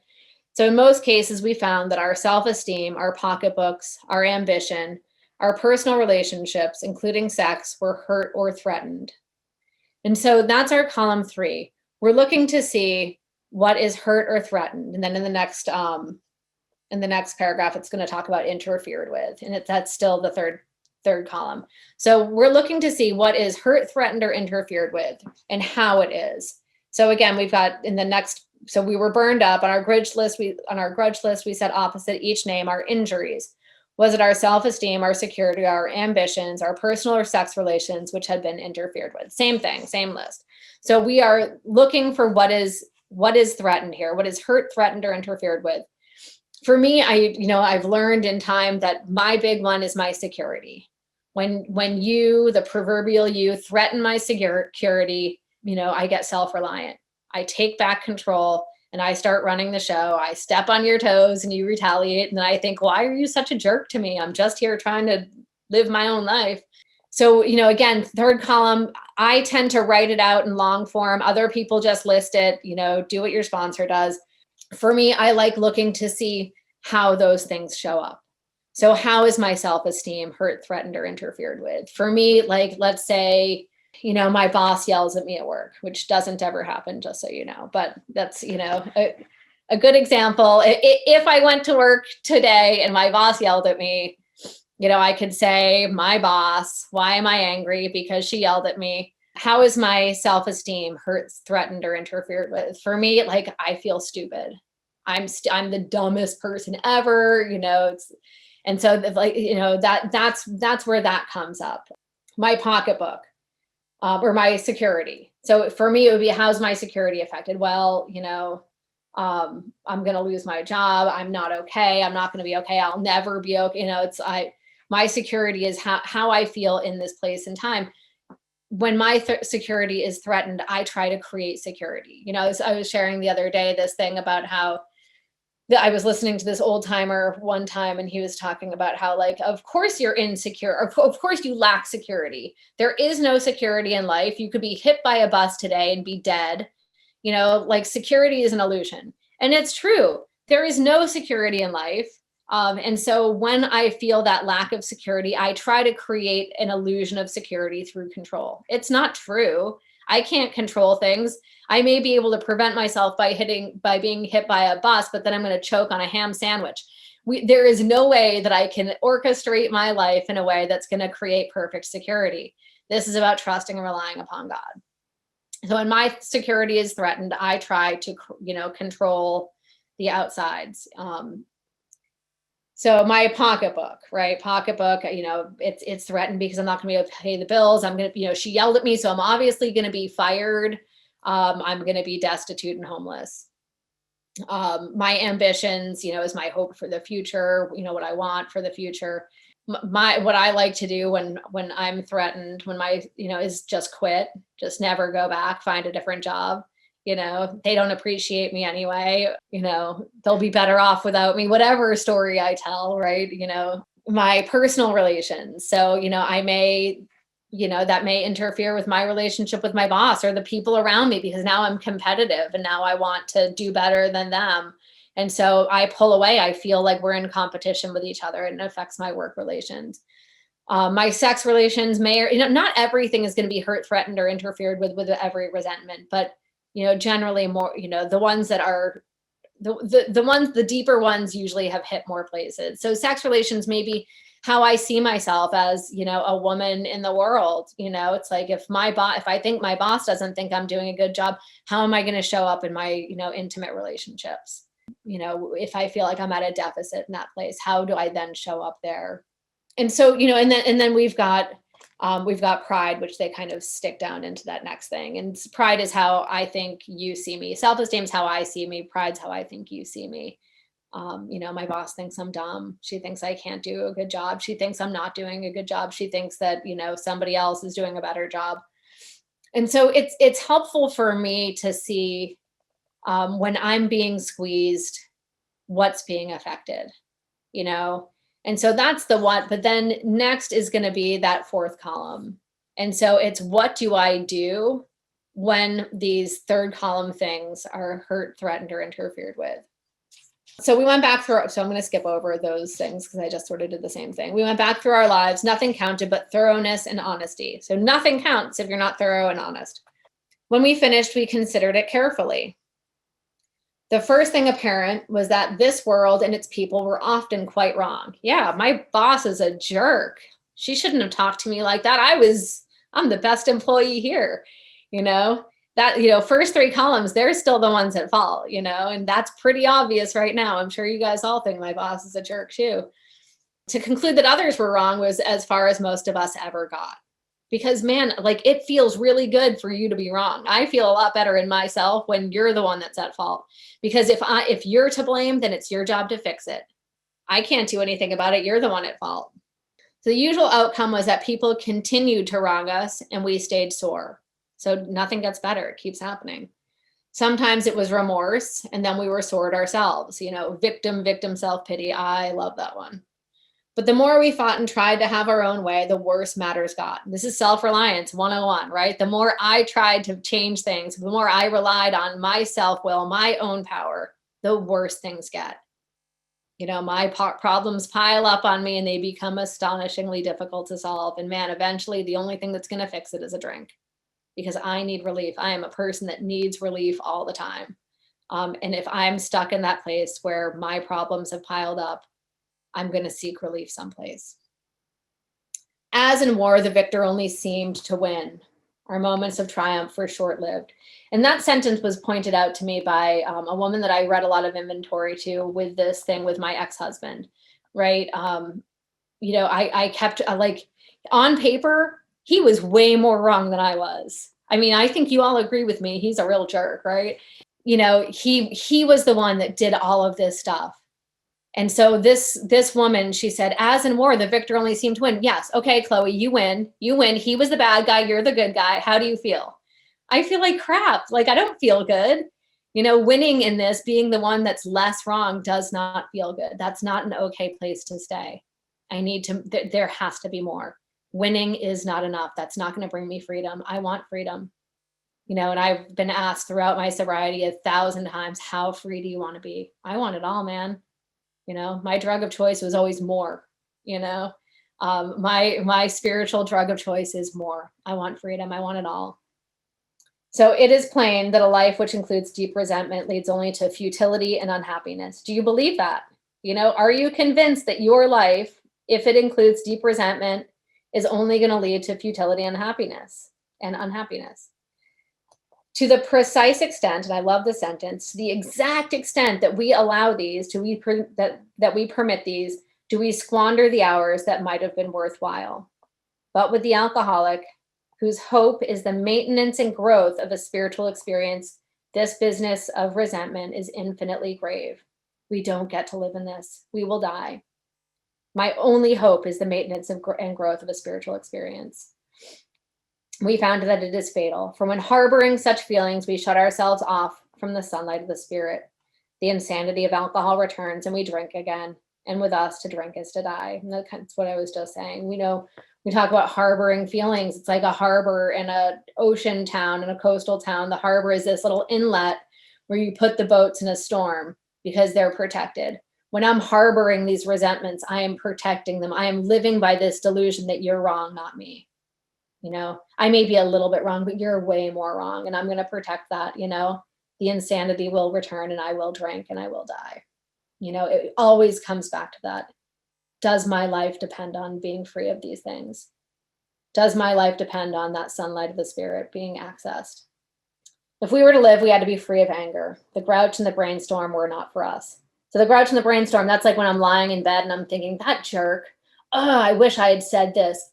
So in most cases, we found that our self-esteem, our pocketbooks, our ambition, Our personal relationships, including sex, were hurt or threatened. And so that's our column 3. We're looking to see what is hurt or threatened. And then in the next paragraph, it's going to talk about interfered with. And that's still the third column. So we're looking to see what is hurt, threatened, or interfered with and how it is. So again, we've got so we were burned up on our grudge list. We said opposite each name, our injuries. Was it our self-esteem, our security, our ambitions, our personal or sex relations, which had been interfered with? Same thing, same list. So we are looking for what is threatened here, what is hurt, threatened, or interfered with. For me, I've learned in time that my big one is my security. When you, the proverbial you, threaten my security, I get self-reliant. I take back control and I start running the show. I step on your toes and you retaliate. And then I think, why are you such a jerk to me? I'm just here trying to live my own life. So, again, third column, I tend to write it out in long form. Other people just list it, do what your sponsor does. For me, I like looking to see how those things show up. So how is my self-esteem hurt, threatened, or interfered with? For me, like, let's say, my boss yells at me at work, which doesn't ever happen, just so you know, but that's, a good example. If I went to work today and my boss yelled at me, I could say, my boss, why am I angry? Because she yelled at me. How is my self-esteem hurt, threatened, or interfered with? For me, like, I feel stupid. I'm the dumbest person ever, and so that's where that comes up. My pocketbook. Or my security. So for me, it would be, how's my security affected? Well, I'm going to lose my job. I'm not okay. I'm not going to be okay. I'll never be okay. My security is how I feel in this place and time. When my security is threatened, I try to create security. I was sharing the other day this thing about how I was listening to this old timer one time, and he was talking about how, like, of course you're insecure, or of course you lack security. There is no security in life. You could be hit by a bus today and be dead. Like, security is an illusion. And it's true. There is no security in life. And so when I feel that lack of security, I try to create an illusion of security through control. It's not true. I can't control things. I may be able to prevent myself by being hit by a bus, but then I'm going to choke on a ham sandwich. There is no way that I can orchestrate my life in a way that's going to create perfect security. This is about trusting and relying upon God. So when my security is threatened, I try to, control the outsides. So my pocketbook, right? Pocketbook, it's threatened because I'm not going to be able to pay the bills. I'm going to, she yelled at me, so I'm obviously going to be fired. I'm going to be destitute and homeless. My ambitions, is my hope for the future, what I want for the future. What I like to do when I'm threatened, when is just quit, just never go back, find a different job. They don't appreciate me anyway. They'll be better off without me, whatever story I tell, right? My personal relations. So, I may, that may interfere with my relationship with my boss or the people around me, because now I'm competitive and now I want to do better than them. And so I pull away. I feel like we're in competition with each other, and it affects my work relations. My sex relations not everything is going to be hurt, threatened, or interfered with every resentment, but generally more, the ones that are the deeper ones usually have hit more places. So sex relations may be how I see myself as, a woman in the world. It's like, if I think my boss doesn't think I'm doing a good job, how am I going to show up in my, intimate relationships? If I feel like I'm at a deficit in that place, how do I then show up there? And so, and then we've got pride, which they kind of stick down into that next thing. And pride is how I think you see me. Self-esteem is how I see me. Pride's how I think you see me. My boss thinks I'm dumb. She thinks I can't do a good job. She thinks I'm not doing a good job. She thinks that, somebody else is doing a better job. And so it's helpful for me to see when I'm being squeezed, what's being affected, And so that's the one, but then next is going to be that fourth column. And so it's, what do I do when these third column things are hurt, threatened, or interfered with? So we went back through, so I'm going to skip over those things because I just sort of did the same thing. We went back through our lives. Nothing counted but thoroughness and honesty. So nothing counts if you're not thorough and honest. When we finished, we considered it carefully. The first thing apparent was that this world and its people were often quite wrong. Yeah, my boss is a jerk. She shouldn't have talked to me like that. I'm the best employee here, that, first three columns, they're still the ones at fault, and that's pretty obvious right now. I'm sure you guys all think my boss is a jerk too. To conclude that others were wrong was as far as most of us ever got. Because man, it feels really good for you to be wrong. I feel a lot better in myself when you're the one that's at fault. Because if you're to blame, then it's your job to fix it. I can't do anything about it. You're the one at fault. So the usual outcome was that people continued to wrong us and we stayed sore. So nothing gets better. It keeps happening. Sometimes it was remorse, and then we were sore at ourselves, victim, self-pity. I love that one. But the more we fought and tried to have our own way, the worse matters got. This is self-reliance 101, right? The more I tried to change things, the more I relied on my self-will, my own power, the worse things get. My problems pile up on me and they become astonishingly difficult to solve. And man, eventually the only thing that's going to fix it is a drink. Because I need relief. I am a person that needs relief all the time. And if I'm stuck in that place where my problems have piled up, I'm going to seek relief someplace. As in war, the victor only seemed to win. Our moments of triumph were short-lived. And that sentence was pointed out to me by a woman that I read a lot of inventory to with this thing with my ex-husband, right? I kept on paper, he was way more wrong than I was. I mean, I think you all agree with me. He's a real jerk, right? He was the one that did all of this stuff. And so this woman, she said, as in war, the victor only seemed to win. Yes. Okay, Chloe, you win. You win. He was the bad guy. You're the good guy. How do you feel? I feel like crap. I don't feel good. Winning in this, being the one that's less wrong does not feel good. That's not an okay place to stay. There has to be more. Winning is not enough. That's not going to bring me freedom. I want freedom. And I've been asked throughout my sobriety 1,000 times, how free do you want to be? I want it all, man. My drug of choice was always more, my spiritual drug of choice is more. I want freedom. I want it all. So it is plain that a life which includes deep resentment leads only to futility and unhappiness. Do you believe that? Are you convinced that your life, if it includes deep resentment, is only going to lead to futility and unhappiness? To the precise extent, and I love the sentence, to the exact extent that we allow these, that we permit these, do we squander the hours that might have been worthwhile. But with the alcoholic, whose hope is the maintenance and growth of a spiritual experience, this business of resentment is infinitely grave. We don't get to live in this. We will die. My only hope is the maintenance and growth of a spiritual experience. We found that it is fatal, for when harboring such feelings, we shut ourselves off from the sunlight of the spirit. The insanity of alcohol returns and we drink again. And with us, to drink is to die. And that's what I was just saying. We talk about harboring feelings. It's like a harbor in an ocean town, in a coastal town. The harbor is this little inlet where you put the boats in a storm because they're protected. When I'm harboring these resentments, I am protecting them. I am living by this delusion that you're wrong, not me. I may be a little bit wrong, but you're way more wrong. And I'm going to protect that. The insanity will return and I will drink and I will die. It always comes back to that. Does my life depend on being free of these things? Does my life depend on that sunlight of the spirit being accessed? If we were to live, we had to be free of anger. The grouch and the brainstorm were not for us. So the grouch and the brainstorm, that's like when I'm lying in bed and I'm thinking, that jerk, I wish I had said this.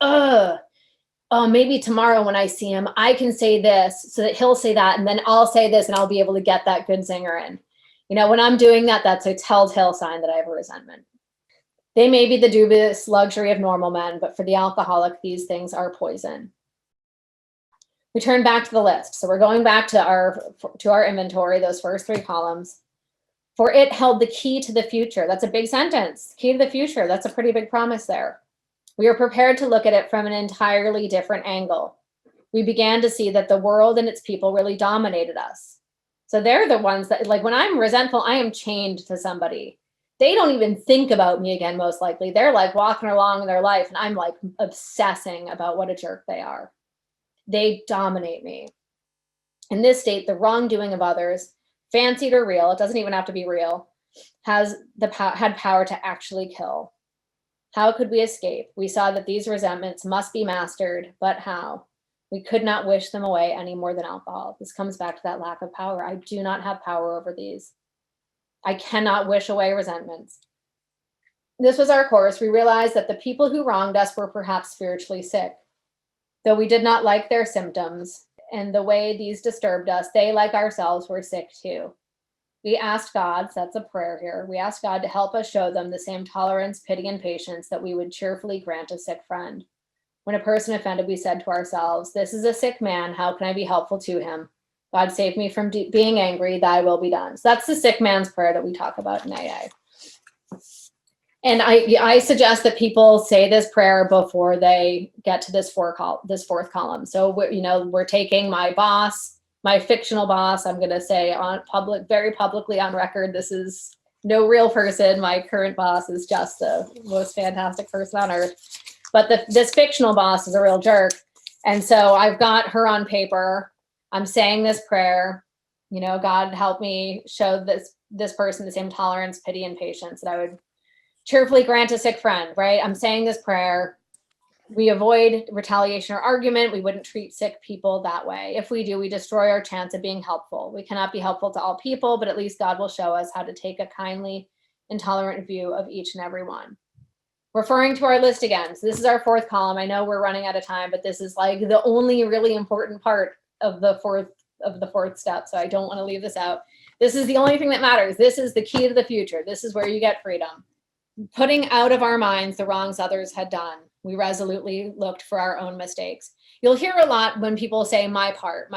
Maybe tomorrow when I see him, I can say this so that he'll say that, and then I'll say this and I'll be able to get that good zinger in. When I'm doing that, that's a telltale sign that I have a resentment. They may be the dubious luxury of normal men, but for the alcoholic, these things are poison. We turn back to the list. So we're going back to our inventory, those first three columns. For it held the key to the future. That's a big sentence. Key to the future. That's a pretty big promise there. We are prepared to look at it from an entirely different angle. We began to see that the world and its people really dominated us. So they're the ones that, like, when I'm resentful, I am chained to somebody. They don't even think about me again, most likely. They're like walking along in their life, and I'm like obsessing about what a jerk they are. They dominate me. In this state, the wrongdoing of others, fancied or real, it doesn't even have to be real, had power to actually kill. How could we escape? We saw that these resentments must be mastered, but how? We could not wish them away any more than alcohol. This comes back to that lack of power. I do not have power over these. I cannot wish away resentments. This was our course. We realized that the people who wronged us were perhaps spiritually sick. Though we did not like their symptoms and the way these disturbed us, they, like ourselves, were sick too. We asked God, so that's a prayer here, we asked God to help us show them the same tolerance, pity, and patience that we would cheerfully grant a sick friend. When a person offended, we said to ourselves, this is a sick man, how can I be helpful to him? God save me from being angry, thy will be done. So that's the sick man's prayer that we talk about in AA. And I suggest that people say this prayer before they get to this fourth column. So we're taking my boss, my fictional boss. I'm going to say very publicly on record, this is no real person. My current boss is just the most fantastic person on earth. But this fictional boss is a real jerk. And so I've got her on paper. I'm saying this prayer, God help me show this person the same tolerance, pity, and patience that I would cheerfully grant a sick friend, right? I'm saying this prayer. We avoid retaliation or argument. We wouldn't treat sick people that way. If we do, we destroy our chance of being helpful. We cannot be helpful to all people, but at least God will show us how to take a kindly and tolerant view of each and every one. Referring to our list again. So this is our fourth column. I know we're running out of time, but this is like the only really important part of the fourth step. So I don't want to leave this out. This is the only thing that matters. This is the key to the future. This is where you get freedom. Putting out of our minds the wrongs others had done. We resolutely looked for our own mistakes. You'll hear a lot when people say my part.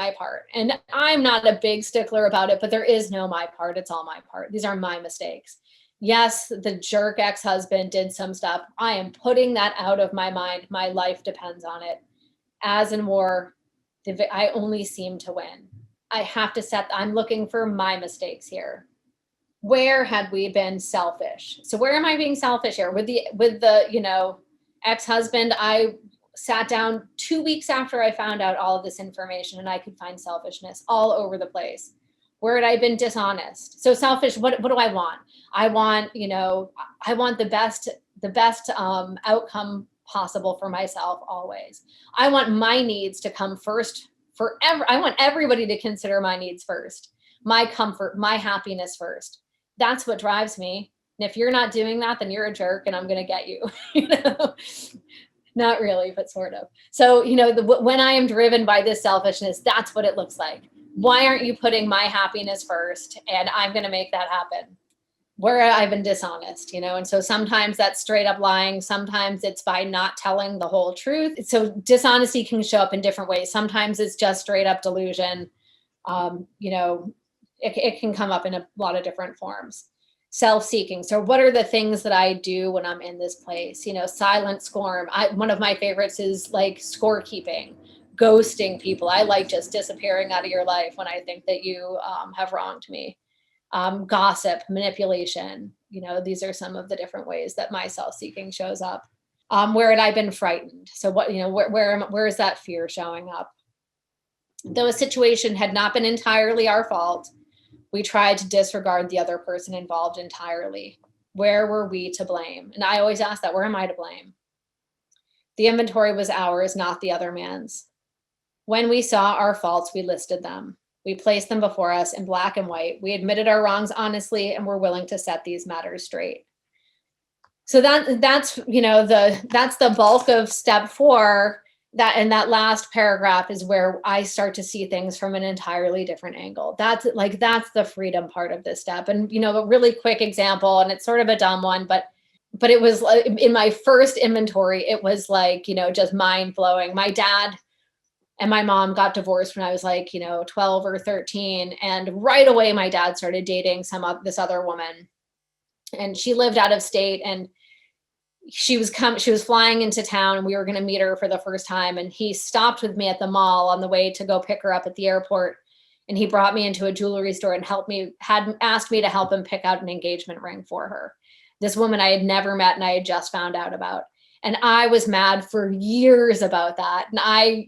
And I'm not a big stickler about it, but there is no my part. It's all my part. These are my mistakes. Yes, the jerk ex-husband did some stuff. I am putting that out of my mind. My life depends on it. As in war, I only seem to win. I have to I'm looking for my mistakes here. Where had we been selfish? So where am I being selfish here? With the ex-husband, I sat down 2 weeks after I found out all of this information, and I could find selfishness all over the place. Where had I been dishonest? So selfish, what do I want? I want the best outcome possible for myself always. I want my needs to come first forever. I want everybody to consider my needs first, my comfort, my happiness first. That's what drives me. And if you're not doing that, then you're a jerk and I'm going to get you. Not really, but sort of. So, when I am driven by this selfishness, that's what it looks like. Why aren't you putting my happiness first? And I'm going to make that happen. Where I've been dishonest, and so sometimes that's straight up lying. Sometimes it's by not telling the whole truth. So dishonesty can show up in different ways. Sometimes it's just straight up delusion. It can come up in a lot of different forms. Self-seeking. So what are the things that I do when I'm in this place? Silent scorn. One of my favorites is like scorekeeping, ghosting people. I like just disappearing out of your life when I think that you have wronged me. Gossip, manipulation. These are some of the different ways that my self-seeking shows up. Where had I been frightened? So what, where is that fear showing up? Though a situation had not been entirely our fault, we tried to disregard the other person involved entirely. Where were we to blame? And I always ask that, where am I to blame? The inventory was ours, not the other man's. When we saw our faults, we listed them. We placed them before us in black and white. We admitted our wrongs honestly and were willing to set these matters straight. So that's the bulk of step 4. That last paragraph is where I start to see things from an entirely different angle. That's the freedom part of this step. And a really quick example, and it's sort of a dumb one, but it was in my first inventory, it was just mind blowing. My dad and my mom got divorced when I was 12 or 13. And right away, my dad started dating this other woman, and she lived out of state, and she was flying into town, and we were going to meet her for the first time. And he stopped with me at the mall on the way to go pick her up at the airport. And he brought me into a jewelry store and had asked me to help him pick out an engagement ring for her. This woman I had never met and I had just found out about. And I was mad for years about that. And I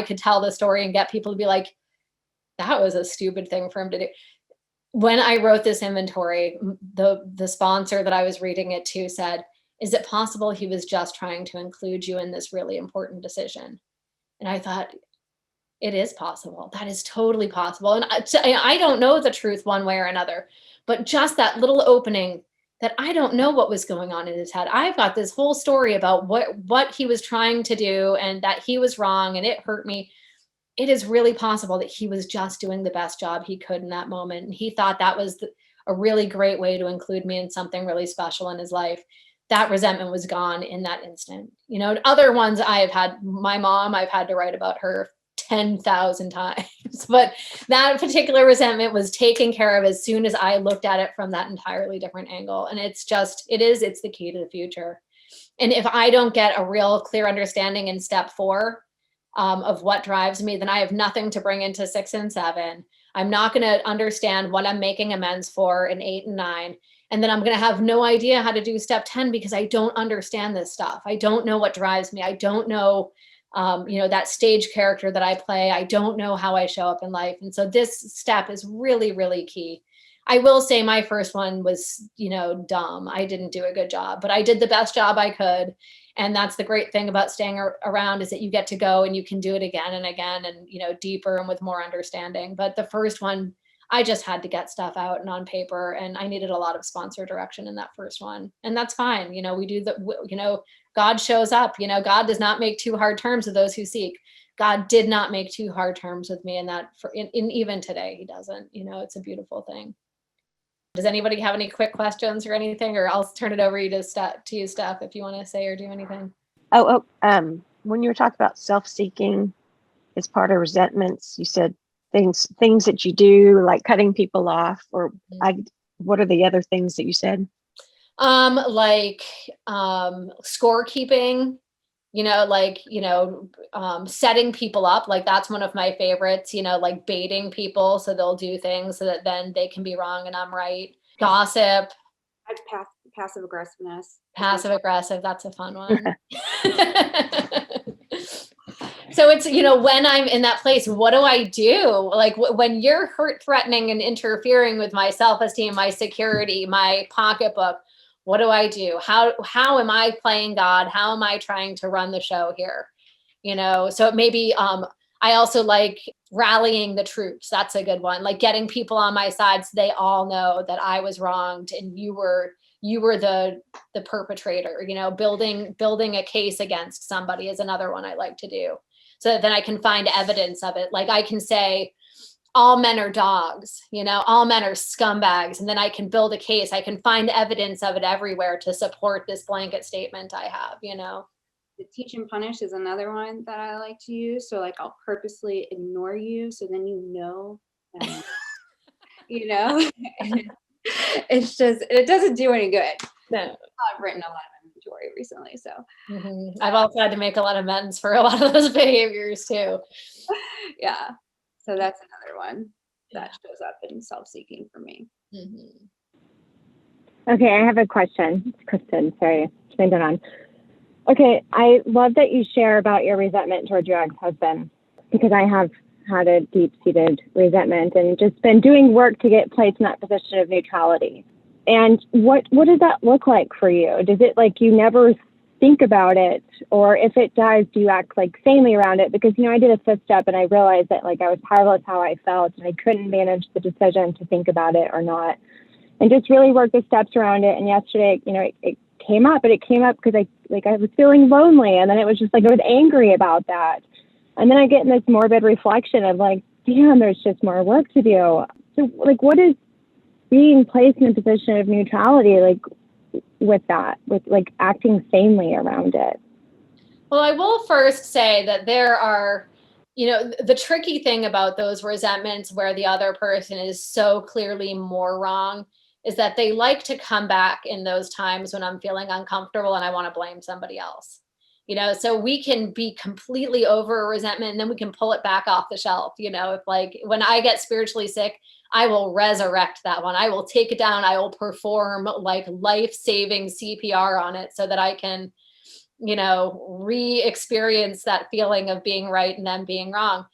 could tell the story and get people to be like, that was a stupid thing for him to do. When I wrote this inventory, the sponsor that I was reading it to said, is it possible he was just trying to include you in this really important decision? And I thought, it is possible. That is totally possible. And I don't know the truth one way or another, but just that little opening that I don't know what was going on in his head. I've got this whole story about what he was trying to do and that he was wrong and it hurt me. It is really possible that he was just doing the best job he could in that moment. And he thought that was a really great way to include me in something really special in his life. That resentment was gone in that instant. Other ones I've had to write about her 10,000 times, but that particular resentment was taken care of as soon as I looked at it from that entirely different angle. And it's the key to the future. And if I don't get a real clear understanding in step 4 of what drives me, then I have nothing to bring into 6 and 7. I'm not going to understand what I'm making amends for in 8 and 9. And then I'm going to have no idea how to do step 10 because I don't understand this stuff. I don't know what drives me. I don't know, that stage character that I play. I don't know how I show up in life. And so this step is really, really key. I will say my first one was, dumb. I didn't do a good job, but I did the best job I could. And that's the great thing about staying around is that you get to go and you can do it again and again and, deeper and with more understanding. But the first one, I just had to get stuff out and on paper, and I needed a lot of sponsor direction in that first one. And that's fine. God shows up, God does not make too hard terms with those who seek. God did not make too hard terms with me in that, even today, he doesn't, it's a beautiful thing. Does anybody have any quick questions or anything, or I'll turn it over to you, Steph, if you want to say or do anything. When you were talking about self-seeking as part of resentments, you said things that you do, like cutting people off, or what are the other things that you said? Scorekeeping, setting people up. Like that's one of my favorites, like baiting people so they'll do things so that then they can be wrong and I'm right. Gossip. Passive aggressiveness. Passive aggressive. That's a fun one. So it's, when I'm in that place, what do I do? Like when you're hurt, threatening and interfering with my self-esteem, my security, my pocketbook, what do I do? How am I playing God? How am I trying to run the show here? So maybe I also like rallying the troops. That's a good one. Like getting people on my side so they all know that I was wronged and you were the perpetrator. Building a case against somebody is another one I like to do. So that then I can find evidence of it. Like I can say, all men are dogs, all men are scumbags. And then I can build a case. I can find evidence of it everywhere to support this blanket statement I have, The teach and punish is another one that I like to use. So like I'll purposely ignore you. So then it's just, it doesn't do any good. No. I've written a lot of inventory recently. So I've also had to make a lot of amends for a lot of those behaviors too. Yeah. So that's another one that shows up in self-seeking for me. Mm-hmm. Okay, I have a question. It's Kristen. Sorry, turn it on. Okay, I love that you share about your resentment towards your ex-husband, because I have had a deep-seated resentment and just been doing work to get placed in that position of neutrality. And what does that look like for you? Does it like you never think about it, or if it does, do you act like sanely around it? Because I did a 5th step and I realized that like I was powerless how I felt and I couldn't manage the decision to think about it or not, and just really work the steps around it. And yesterday, it came up, but it came up because I was feeling lonely, and then it was just like I was angry about that, and then I get in this morbid reflection of like, damn, there's just more work to do. So like, what is being placed in a position of neutrality like with that, with like acting sanely around it? Well, I will first say that there are, the tricky thing about those resentments where the other person is so clearly more wrong is that they like to come back in those times when I'm feeling uncomfortable and I want to blame somebody else. So we can be completely over a resentment and then we can pull it back off the shelf. If like when I get spiritually sick, I will resurrect that one. I will take it down. I will perform like life-saving CPR on it so that I can, re-experience that feeling of being right and them being wrong.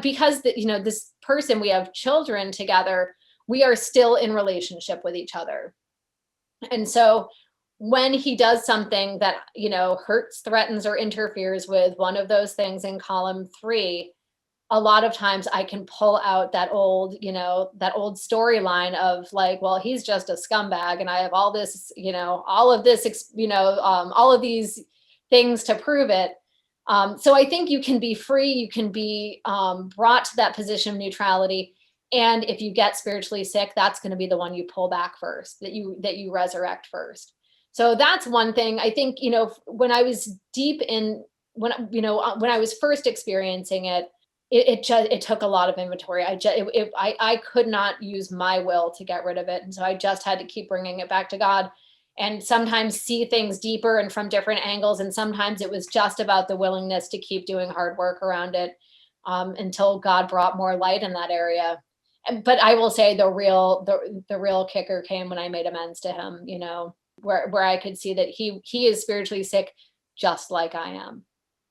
Because this person, we have children together, we are still in relationship with each other. And so when he does something that, hurts, threatens, or interferes with one of those things in column 3, a lot of times I can pull out that old storyline of like, well, he's just a scumbag and I have all this, all of these things to prove it. So I think you can be free, you can be brought to that position of neutrality. And if you get spiritually sick, that's going to be the one you pull back first, that you resurrect first. So that's one thing. I think, when I was when I was first experiencing it, it took a lot of inventory. I could not use my will to get rid of it. And so I just had to keep bringing it back to God, and sometimes see things deeper and from different angles. And sometimes it was just about the willingness to keep doing hard work around it until God brought more light in that area. But I will say the real kicker came when I made amends to him, where I could see that he is spiritually sick just like I am.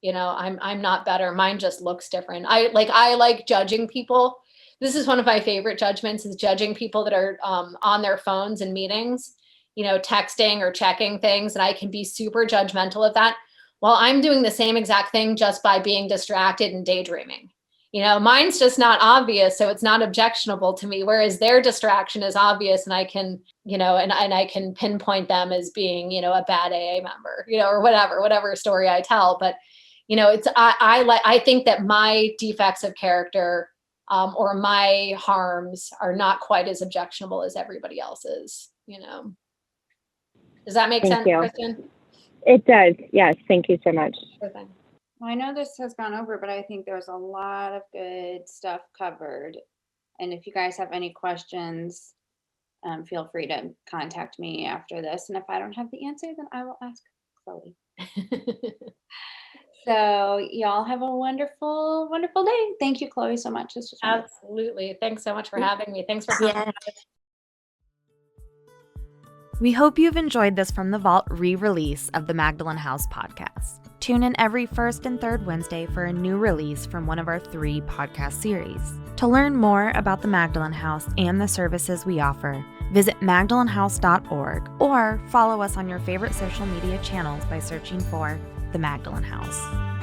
I'm not better. Mine just looks different. I like judging people. This is one of my favorite judgments, is judging people that are on their phones in meetings, texting or checking things. And I can be super judgmental of that while I'm doing the same exact thing just by being distracted and daydreaming. Mine's just not obvious, so it's not objectionable to me. Whereas their distraction is obvious, and I can, and I can pinpoint them as being, a bad AA member, or whatever story I tell. But, I think that my defects of character or my harms are not quite as objectionable as everybody else's. Does that make sense, Kristen? It does. Yes. Thank you so much. Sure thing. Well, I know this has gone over, but I think there's a lot of good stuff covered. And if you guys have any questions, feel free to contact me after this. And if I don't have the answer, then I will ask Chloe. So y'all have a wonderful, wonderful day. Thank you, Chloe, so much. This was wonderful. Absolutely. Thanks so much for having me. Thanks for coming. We hope you've enjoyed this From the Vault re-release of the Magdalen House podcast. Tune in every first and third Wednesday for a new release from one of our 3 podcast series. To learn more about the Magdalen House and the services we offer, visit magdalenhouse.org or follow us on your favorite social media channels by searching for the Magdalen House.